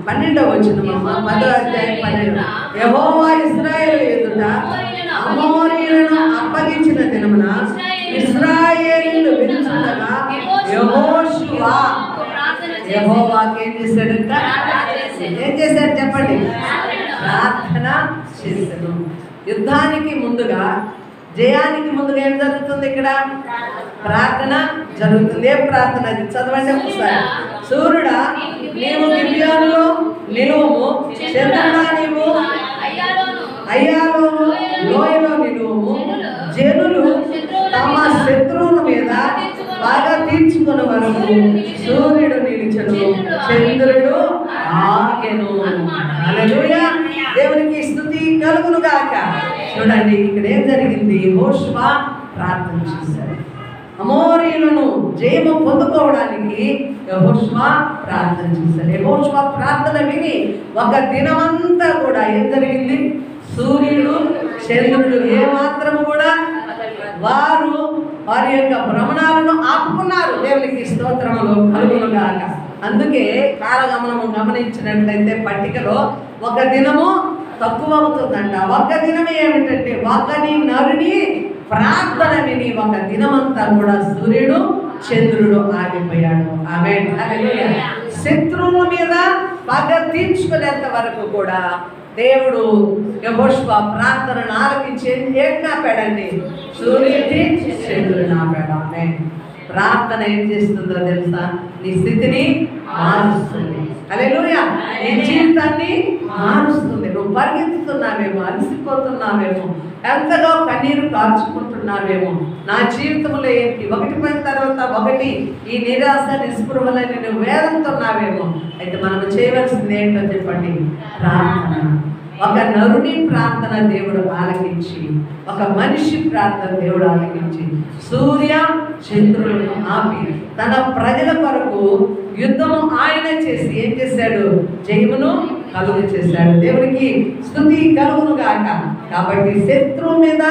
12వ వచనమమ్మా. 10వ అధ్యాయం 12. యెహోవా ఇశ్రాయేలు ఎదుట అమోరీయులను అప్పగించిన దినమున ఇశ్రాయేలీయులు వినుచుండగా యెహోవాకి ఏం చేశాడంట? ఏం చేశాడు చెప్పండి? ప్రార్థన చేశాడు. యుద్ధానికి ముందుగా, జయానికి ముందుగా ఏం జరుగుతుంది? ఇక్కడ ప్రార్థన జరుగుతుంది. ఏం ప్రార్థన? అది చదవండి ఒకసారి. సూర్యుడా నీవు గిబియోనులో నిలువుము, చంద్రుడా నీవు అయ్యాలోను లోయలో నిలువుము. జనులు తమ శత్రువుల మీద బాగా తీర్చుకున్న వరకు సూర్యుడు నిలిచెను, చంద్రుడు కలుగును గాక. చూడండి ఇక్కడ ఏం జరిగింది, యెహోషువ ప్రార్థన చేశాడు. అమోరీయులను జయము పొందుకోవడానికి యెహోషువ ప్రార్థన చేశాడు. యెహోషువ ప్రార్థన విని ఒక దినమంతా కూడా ఏం జరిగింది, సూర్యుడు చంద్రుడు ఏమాత్రం కూడా వారి యొక్క భ్రమణాలను ఆపుకున్నారు. దేవునికి స్తోత్రములు కలుగును గాక. అందుకే కాలగమనము గమనించినట్లయితే పట్టికలో ఒక దినము తక్కువ అవుతుందంట. ఒక దినం ఏమిటంటే ఒకని నరుని ప్రార్థన విని ఒక దినమంతా కూడా సూర్యుడు చంద్రుడు ఆగిపోయాడు. ఆమేన్. హల్లెలూయా. శత్రువుల మీద పగ తీర్చుకునేంత వరకు కూడా దేవుడు యెహోషువ ప్రార్థనను ఆలకించి ఏం ఆపాడండి, సూర్యుడిని చంద్రుడిని ఆపాడు. ఆమేన్. ప్రార్థన ఏం చేస్తుందో తెలుసా, నీ స్థితిని మారుస్తుంది. హల్లెలూయా. నీ జీవితాన్ని మారుస్తుంది. నువ్వు పరిగెత్తుతున్నావేమో, అలసిపోతున్నావేమో, ఎంతగా కన్నీరు కార్చుకుంటున్నావేమో, నా జీవితంలో ఏంటి ఒకటి పైన తర్వాత ఒకటి ఈ నిరాశ నిస్పృహలని నువ్వు వేదంతున్నావేమో, అయితే మనం చేయవలసింది ఏంటో చెప్పండి, ప్రార్థన. ఒక నరుని ప్రార్థన దేవుడు ఆలకించి, ఒక మనిషి ప్రార్థన దేవుడు ఆలకించి సూర్య చంద్రులను ఆపి తన ప్రజల కొరకు యుద్ధము ఆయన చేసి ఏం చేశాడు, జయమును కలుగు చేశాడు. దేవునికి స్తుతి కలుగును గాక. కాబట్టి శత్రువు మీద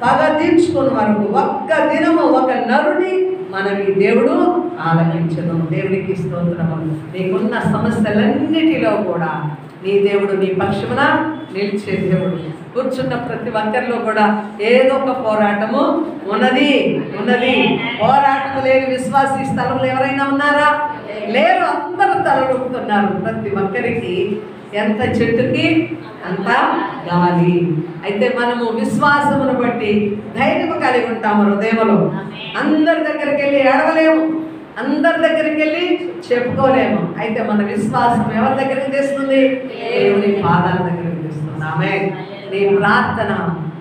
పగ తీర్చుకున్న వరకు ఒక్క దినము ఒక నరుని మనవి దేవుడు ఆలకించను. దేవునికి స్తోత్రము. నీకున్న సమస్యలన్నిటిలో కూడా నీ దేవుడు నీ పక్షమున నిలిచే దేవుడు. కూర్చున్న ప్రతి ఒక్కరిలో కూడా ఏదో ఒక పోరాటము ఉన్నది. పోరాటం లేని విశ్వాసీ స్థలంలో ఎవరైనా ఉన్నారా? లేరు. అందరూ తలనొప్పుతున్నారు. ప్రతి ఒక్కరికి ఎంత చెట్టుకి అంత గాలి. అయితే మనము విశ్వాసమును బట్టి ధైర్యము కలిగి ఉంటాము. హృదయంలో అందరి దగ్గరికి వెళ్ళి ఏడవలేము, అందరి దగ్గరికి వెళ్ళి చెప్పుకోలేము. అయితే మన విశ్వాసం ఎవరి దగ్గరికి తెస్తుంది? దేవుని పాదాల దగ్గరికి తెస్తుంది. ఆమేన్. నీ ప్రార్థన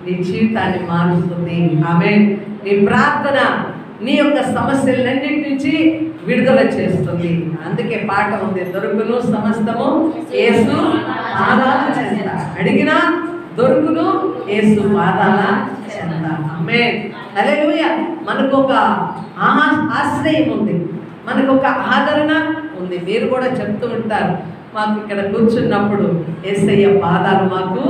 నీ జీవితాన్ని మారుస్తుంది. ఆమేన్. నీ ప్రార్థన నీ యొక్క సమస్యలన్నిటి నుంచి విడుదల చేస్తుంది. అందుకే పాట ఉంది, దొరుకును సమస్తము యేసు పాదాల చెంత, అడిగినా దొరుకును యేసు పాదాల చెంత. ఆమేన్. హల్లెలూయా. మనకు ఒక ఆశ్రయం ఉంది, మనకు ఒక ఆదరణ ఉంది. మీరు కూడా చెప్తూ ఉంటారు, మాకు ఇక్కడ కూర్చున్నప్పుడు యేసయ్య పాదాలు మాకు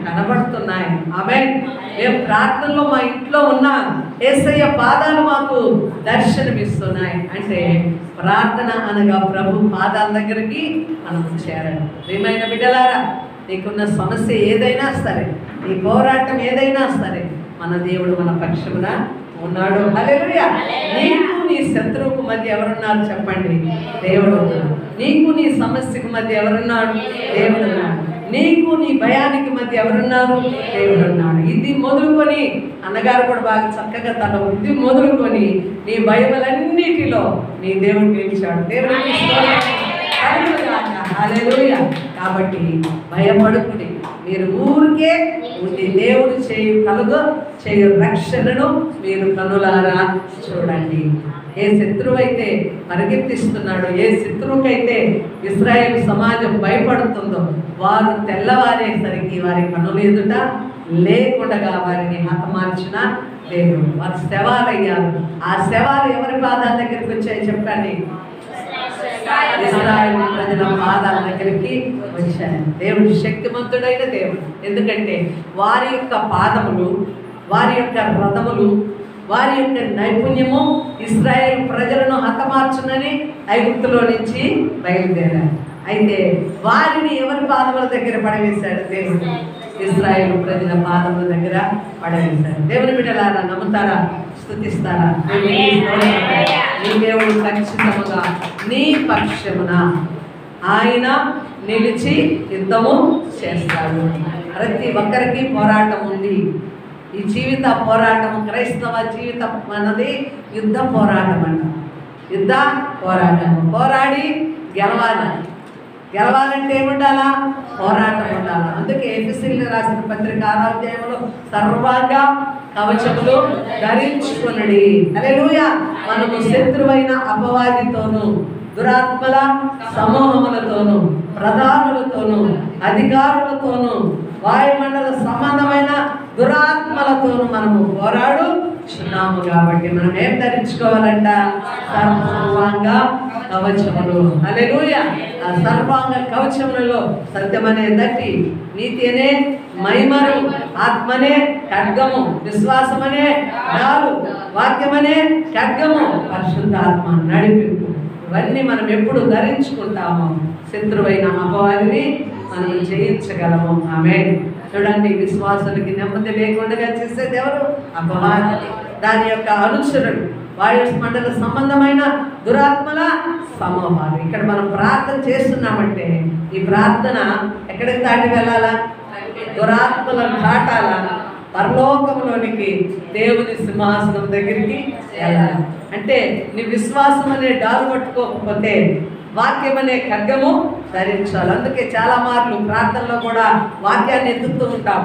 కనబడుతున్నాయి. ఆమేన్. మేము ప్రార్థనలో మా ఇంట్లో ఉన్న యేసయ్య పాదాలు మాకు దర్శనమిస్తున్నాయి. అంటే ప్రార్థన అనగా ప్రభు పాదాల దగ్గరికి మనం చేరాలి. ప్రియమైన బిడ్డలారా, నీకున్న సమస్య ఏదైనా సరే, నీ పోరాటం ఏదైనా సరే, మన దేవుడు మన పక్షమున ఉన్నాడు. హల్లెలూయా. నీకు నీ శత్రువుకు మధ్య ఎవరున్నారు చెప్పండి? దేవుడు ఉన్నాడు. నీకు నీ సమస్యకు మధ్య ఎవరున్నాడు? దేవుడు ఉన్నాడు. నీకు నీ భయానికి మధ్య ఎవరున్నారు? దేవుడు ఉన్నాడు. ఇది మొదలుకొని అన్నగారు కూడా బాగా చక్కగా తన ఇది మొదలుకొని నీ భయములన్నిటిలో నీ దేవుడు నిలిచాడు. దేవుడికి హల్లెలూయా. కాబట్టి భయపడుకుని మీరు ఊరికే ఉండి దేవుడు చేయు రక్షణను మీరు కనులారా చూడండి. ఏ శత్రువు అయితే పరిగెత్తిస్తున్నాడో, ఏ శత్రువుకైతే ఇశ్రాయేల్ సమాజం భయపడుతుందో, వారు తెల్లవారేసరికి వారి కనులు ఎదుట లేకుండా వారిని హతమార్చిన దేవుడు. వారు శవాలయ్యారు. ఆ శవాలు ఎవరి పాదాల దగ్గరికి వచ్చాయి చెప్పండి? ఇశ్రాయేలు ప్రజల పాదాల దగ్గరికి వచ్చాయి. దేవుడు శక్తిమంతుడైన దేవుడు. ఎందుకంటే వారి యొక్క పాదములు, వారి యొక్క రథములు, వారి యొక్క నైపుణ్యము ఇశ్రాయేలు ప్రజలను హతమార్చునని ఐగుప్తులో నుంచి బయలుదేరారు. అయితే వారిని ఎవరి పాదముల దగ్గర పడవేశాడు దేవుడు? ఇశ్రాయేలు ప్రజల పాదముల దగ్గర పడవేశాడు. దేవుని బిడ్డలారా, నమ్ముతారా? స్తుతిస్తారా? నీ దేవుడు ఖచ్చితంగా నీ పక్షమున ఆయన నిలిచి యుద్ధము చేస్తాడు. ప్రతి ఒక్కరికి పోరాటం ఉంది. ఈ జీవిత పోరాటం, క్రైస్తవ జీవితం అన్నది యుద్ధ పోరాటం అంట. యుద్ధ పోరాటం. పోరాడి గెలవాలంటే ఏముండాలా? పోరాటం ఉండాలా. అందుకే ఎఫెసీయులకు రాసిన పత్రిక 6వ అధ్యాయంలో సర్వాంగ కవచములు ధరించుకొనుడి. హల్లెలూయా. మనము శత్రువైన అపవాదితోనూ, దురాత్మల సమూహములతోనూ, ప్రధానులతోనూ, అధికారులతోనూ వాయుమండల సంబంధమైన దురాత్మలతోనూ మనము పోరాడుచున్నాము. కాబట్టి మనం ఏం ధరించుకోవాలంట? సర్వాంగ కవచములు. హల్లెలూయా. ఆ సర్వాంగ కవచములలో సత్యమనే దట్టి, నీతి అనే మైమరు, ఆత్మనే ఖడ్గము, విశ్వాసమనే డాలు, వాక్యమనే ఖడ్గము, పరిశుద్ధాత్మ నడిపింపు. ఇవన్నీ మనం ఎప్పుడు ధరించుకుంటామో శత్రువైన అపవాదిని మనం జయించగలము. ఆమేన్. చూడండి, విశ్వాసులకి నెమ్మది లేకుండా చేసేది ఎవరు? అపవాది, దాని యొక్క అనుచరుడు, వాయుమండల సంబంధమైన దురాత్మల సమూహాలు. ఇక్కడ మనం ప్రార్థన చేస్తున్నామంటే ఈ ప్రార్థన ఎక్కడికి దాటి వెళ్ళాలా? దురాత్మలను దాటాలా? పరలోకంలోనికి, దేవుని సింహాసనం దగ్గరికి వెళ్ళాలి. అంటే నీ విశ్వాసం అనే డాలు పట్టుకోకపోతే వాక్యం అనే ఖడ్గము ధరించాలి. అందుకే చాలా మార్లు ప్రార్థనలో కూడా వాక్యాన్ని ఎత్తుతూ ఉంటాం,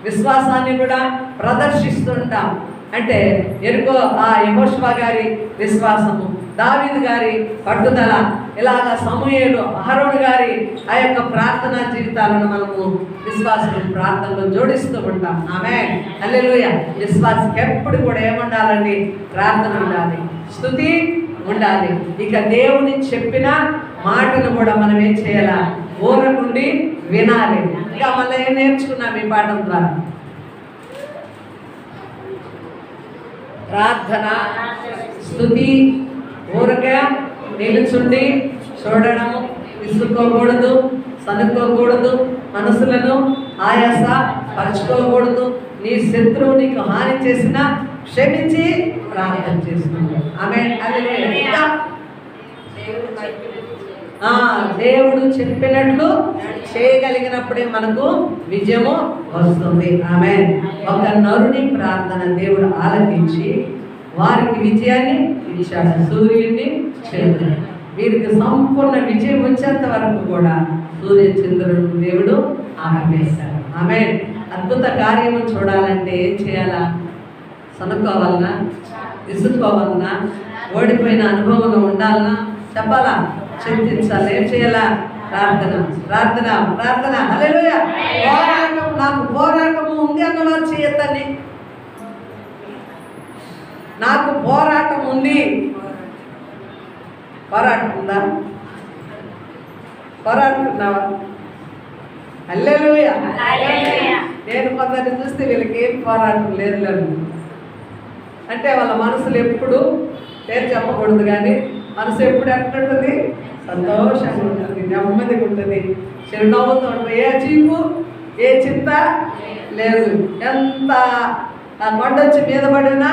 విశ్వాసాన్ని కూడా ప్రదర్శిస్తూ ఉంటాం. అంటే ఎరుకో ఆ యెహోషువ గారి విశ్వాసము, దావీదు గారి పట్టుదల, ఇలాగ సమూయేలు, అహరోను గారి ఆ యొక్క ప్రార్థనా జీవితాలను మనము విశ్వాసం ప్రార్థనలో జోడిస్తూ ఉంటాం. ఆమేన్. హల్లెలూయా. విశ్వాసకి ఎప్పుడు కూడా ఏముండాలండి? ప్రార్థన ఉండాలి, స్తుతి ఉండాలి. ఇక దేవుని చెప్పిన మాటను కూడా మనం ఏం చేయాలా? ఊరకుండి వినాలి. ఇక మళ్ళీ ఏం నేర్చుకున్నాం ఈ పాఠం ద్వారా? ప్రార్థన, స్తుతి, ఊరక నిలుచుండి చూడడము, విసుక్కోకూడదు, సనుక్కోకూడదు, మనసులను ఆయాస పరుచుకోకూడదు. నీ శత్రువు నీకు హాని చేసినా క్షమించి ప్రార్థన చేస్తున్నాడు. ఆమేన్. హల్లెలూయా. దేవుడు చెప్పినట్లు చేయగలిగినప్పుడే మనకు విజయము వస్తుంది. ఆమేన్. ఒక నరుని ప్రార్థన దేవుడు ఆలకించి వారికి విజయాన్ని ఇచ్చాడు. సూర్యుడిని, చంద్రుని, వీరికి సంపూర్ణ విజయం వచ్చేంత వరకు కూడా సూర్య చంద్రుడు దేవుడు ఆపేశాడు. ఆమేన్. అద్భుత కార్యము చూడాలంటే ఏం చేయాలా? సనుక్కోవాలన్నా, విసుక్కోవాలన్నా, ఓడిపోయిన అనుభవంలో ఉండాలన్నా, చెప్పాలా, చింతించాలి. ఏం చేయాలా? ప్రార్థన, ప్రార్థన, ప్రార్థన. హల్లెలూయా. పోరాటం, నాకు పోరాటము ఉంది అన్నవారు చేయొద్దండి. నాకు పోరాటం ఉంది. పోరాటం ఉందా? పోరాడుతున్నావా? హల్లెలూయా. నేను కొందరిని చూస్తే వీళ్ళకి ఏం పోరాటం లేదు అంటే వాళ్ళ మనసులు ఎప్పుడు పేరు చెప్పకూడదు, కానీ మనసు ఎప్పుడు ఎట్లుంటుంది? సంతోషంగా ఉంటుంది, నెమ్మదిగా ఉంటుంది, చిరునవ్వుతూ ఉంటుంది. ఏ చీపు, ఏ చింత లేదు. ఎంత కొండొచ్చి మీద పడినా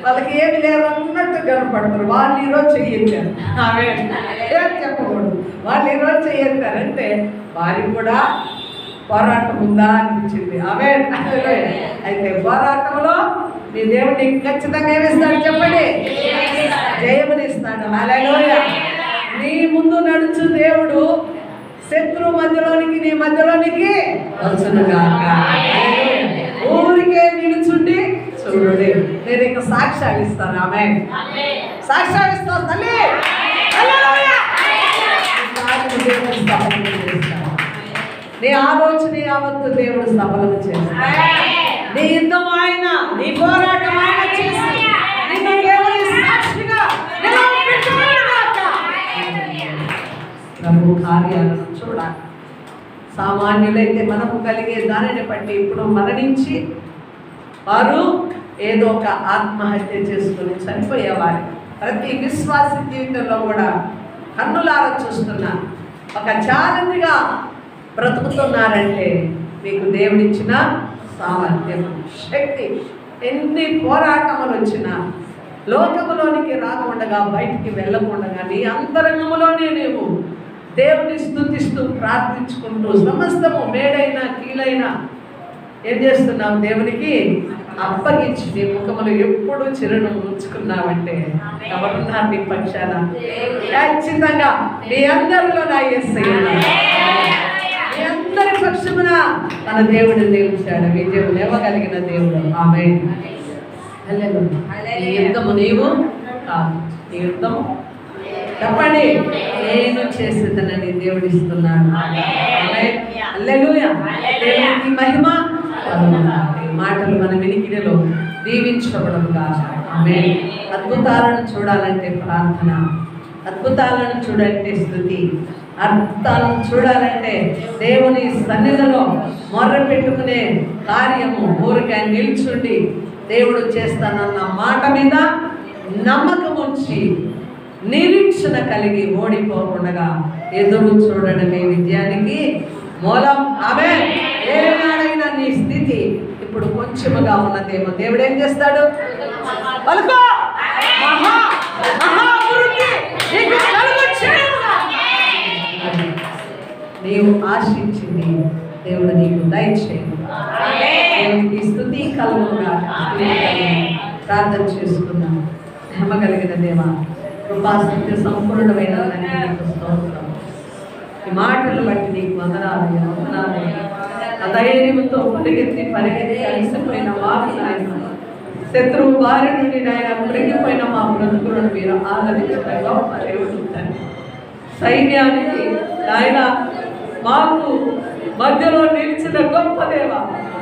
వాళ్ళకి ఏమి లేదన్నట్టు కనపడతారు. వాళ్ళు ఈరోజు చెయ్యించారు. ఏం చెప్పకూడదు, వాళ్ళు ఈరోజు చెయ్యించారంటే వారికి కూడా పోరాటం ఉందా అనిపించింది. ఆమేన్. అయితే పోరాటంలో నీ దేవుడు నీకు ఖచ్చితంగా ఏమిస్తాడు? చెప్పండి, జయమునిస్తాడు. హల్లెలూయా. నీ ముందు నడుచు దేవుడు శత్రు మధ్యలోనికి, నీ మధ్యలోనికి వచ్చునుగాక. ఊరికే నిలుచుండి చూడండి. నేను ఇక సాక్ష్యాలు ఇస్తాను. ఆమేన్. సాక్ష్యాలు ఇస్తాను తల్లి. హల్లెలూయా. నీ ఆలోచన యావత్తు దేవుడు సఫలం చేస్తాడు. నీ యుద్ధం ఆయన, నీ పోరాటం ఆయన చేసి నిన్ను దేవుని సాక్షిగా నిలబెట్టునుగాక. ప్రభు కార్యాలను చూడాలి. సామాన్యులైతే మనకు కలిగే దానిని బట్టి ఇప్పుడు మరణించి వారు ఏదో ఒక ఆత్మహత్య చేసుకుని చనిపోయేవారు. ప్రతి విశ్వాస జీవితంలో కూడా కన్నులారా చూస్తున్నా ఒక ఛాలెంజ్గా బ్రతుకుతున్నారంటే మీకు దేవుడిచ్చిన సామర్థ్యం, శక్తి. ఎన్ని పోరాటములు వచ్చినా లోకములోనికి రాకుండా, బయటికి వెళ్ళకుండా నీ అంతరంగములోనే నీవు దేవుని స్తుతిస్తూ ప్రార్థించుకుంటూ సమస్తము మేడైనా కీలైనా ఏం చేస్తున్నావు? దేవునికి అప్పగించి నీ ముఖములు ఎప్పుడు చిరునవ్వు ఉంచుకున్నావంటే ఎవరున్నారు నీ పక్షాన? ఖచ్చితంగా నీ అందరిలో నా యేసయ్య, నీ అందరి పక్షమున మన దేవుడు నిలిచాడు. విజయం లేవగలిగిన దేవుడు. ఆమేన్. హల్లెలూయా. నీ యుద్ధము నీవు కాదు, నీ యుద్ధము చెప్పండి నేను చేసేదనని దేవుడు ఇస్తున్నాడు. ఆమేన్. హల్లెలూయా. దేవునికి మహిమ. ఈ మాటలు మన వినికిడిలో దీవించబడుగా. ఆమేన్. అద్భుతాలను చూడాలంటే ప్రార్థన, అద్భుతాలను చూడాలంటే స్తుతి, అద్భుతాలను చూడాలంటే దేవుని సన్నిధిలో మొర్ర పెట్టుకునే కార్యము. ఊరికే నిల్చుండి దేవుడు చేస్తానన్న మాట మీద నమ్మకం ఉంచి నిరీక్షణ కలిగి ఓడిపోకుండా ఎదురు చూడడమే విజయానికి మూలం. ఆమేన్. ఏనాడైనా నీ స్థితి ఇప్పుడు కొంచెముగా ఉన్నదేమో దేవుడు ఏం చేస్తాడు? పలుకో, మహాపురుషుని నీకు కలుగచేయుగా. నీవు ఆశించింది దేవుడు నీకు దయచేయును. దేవునికి స్తుతి కలుగుగా. ప్రార్థన చేసుకున్నాను. నమ్మగలిగిన దేవా, కృపా సత్య సంపూర్ణమైన నీకు స్తోత్రం. ఈ మాటలు బట్టి నీకు వందనాలు. ధైర్యంతో పరిగెత్తి అలసిపోయిన వారు నాయన, శత్రువు బారి నుండి నాయన కృంగిపోయిన మా బ్రతుకులను మీరు ఆదరించిన గొప్ప దేవుడు తండ్రి. సైన్యానికి నాయన మాకు మధ్యలో నిలిచిన గొప్ప దేవ,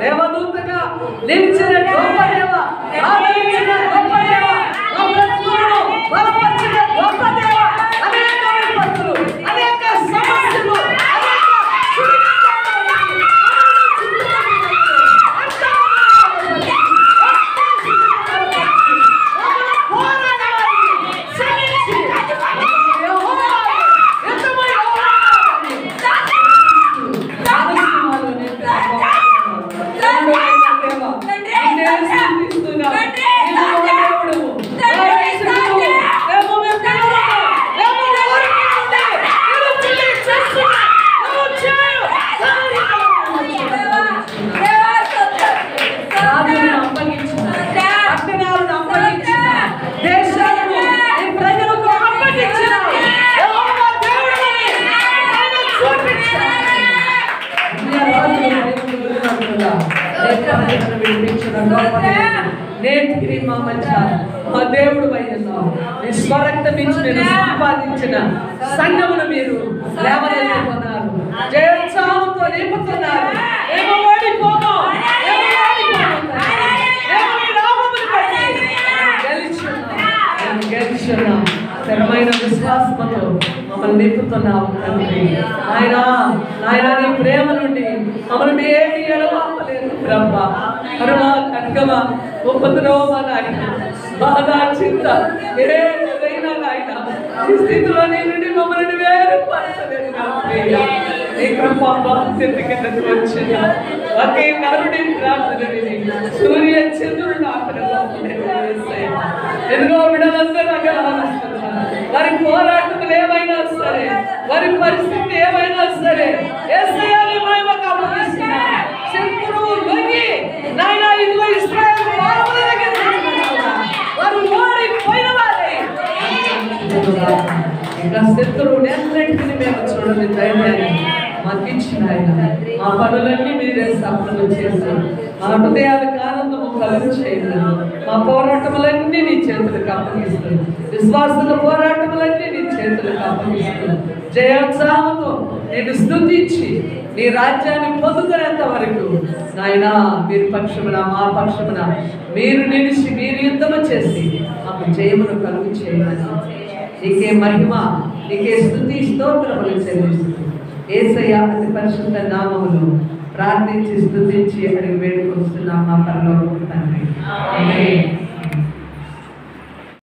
దేవదూతగా నిలిచిన గొప్ప దేవ, ఆదరించిన గొప్ప దేవ, మా బ్రతుకులను బలపరిచిన గొప్ప దేవ. అనేక విపత్తులు, అనేక సమస్యలు, నేటికి మా మధ్య మా దేవుడు అయ్యన్నావు. నీ స్వరక్తమించి మీరు సంపాదించిన సంఘమును మీరు లేవనెత్తుతున్నారు, జయోత్సాహంతో నింపుతున్నారు. ఏమో ఓడిపోము, గెలిచున్నాం. స్థిరమైన విశ్వాసంతో మమ్మల్ని నింపుతున్నావు తండ్రి. ఆయన ఆయన నీ ప్రేమ నుండి మమ్మల్ని ఏమి ఎడబాపలేదు బ్రహ్మ. కరుణ, ఖడ్గమ, ఉపద్రవమ నాయన, బాధ, చింత ఏదైనా నాయన ఈ స్థితిలో నీ నుండి మమ్మల్ని వేరుపరచలేదు. నీ కృప బాధ్యత కిందకు వచ్చిన ఒకే నరుడి ప్రార్థన విని సూర్య చంద్రుడు ఎన్నో బిడ్డలందరూ అగలాలుస్తున్నారు. వారి పోరాటములు ఏమైనా సరే, వారి పరిస్థితి ఏమైనా సరే, యేసయ్యని మహిమకు అప్పగిస్తున్నారు. శత్రువు లొంగి నాయనా ఇదిగో ఇశ్రాయేలు వారముల దగ్గర వారు ఓడిపోయిన వారే. ఇంకా శత్రువుని ఎన్నటికీ మేము చూడని ధైర్యాన్ని మాకు ఇచ్చిన ఆయన, మా పనులన్నీ మీరే సఫలం చేశారు. మా హృదయాలకు ఆనందము కలుగు చేయండి. మా పోరాటములన్నీ నీ చేతులకు అప్పగిస్తుంది. విశ్వాసల పోరాటములన్నీ నీ చేతులకు అప్పగిస్తుంది. జయోత్సాహంతో నేను స్తుతించి నీ రాజ్యాన్ని పొందుకునేంత వరకు నాయనా మీరు పక్షమున మా పక్షమున మీరు నిలిచి మీరు యుద్ధము చేసి మాకు జయమును కలుగు చేయమని నీకే మహిమ, నీకే స్తుతి స్తోత్రములు చెల్లిస్తుంది. యేసయ్య అతి పరిశుద్ధ నామములో ప్రార్థించి స్తుతించి అడిగి వేడుకొస్తున్నాం మా పరలోకపు తండ్రి. ఆమేన్.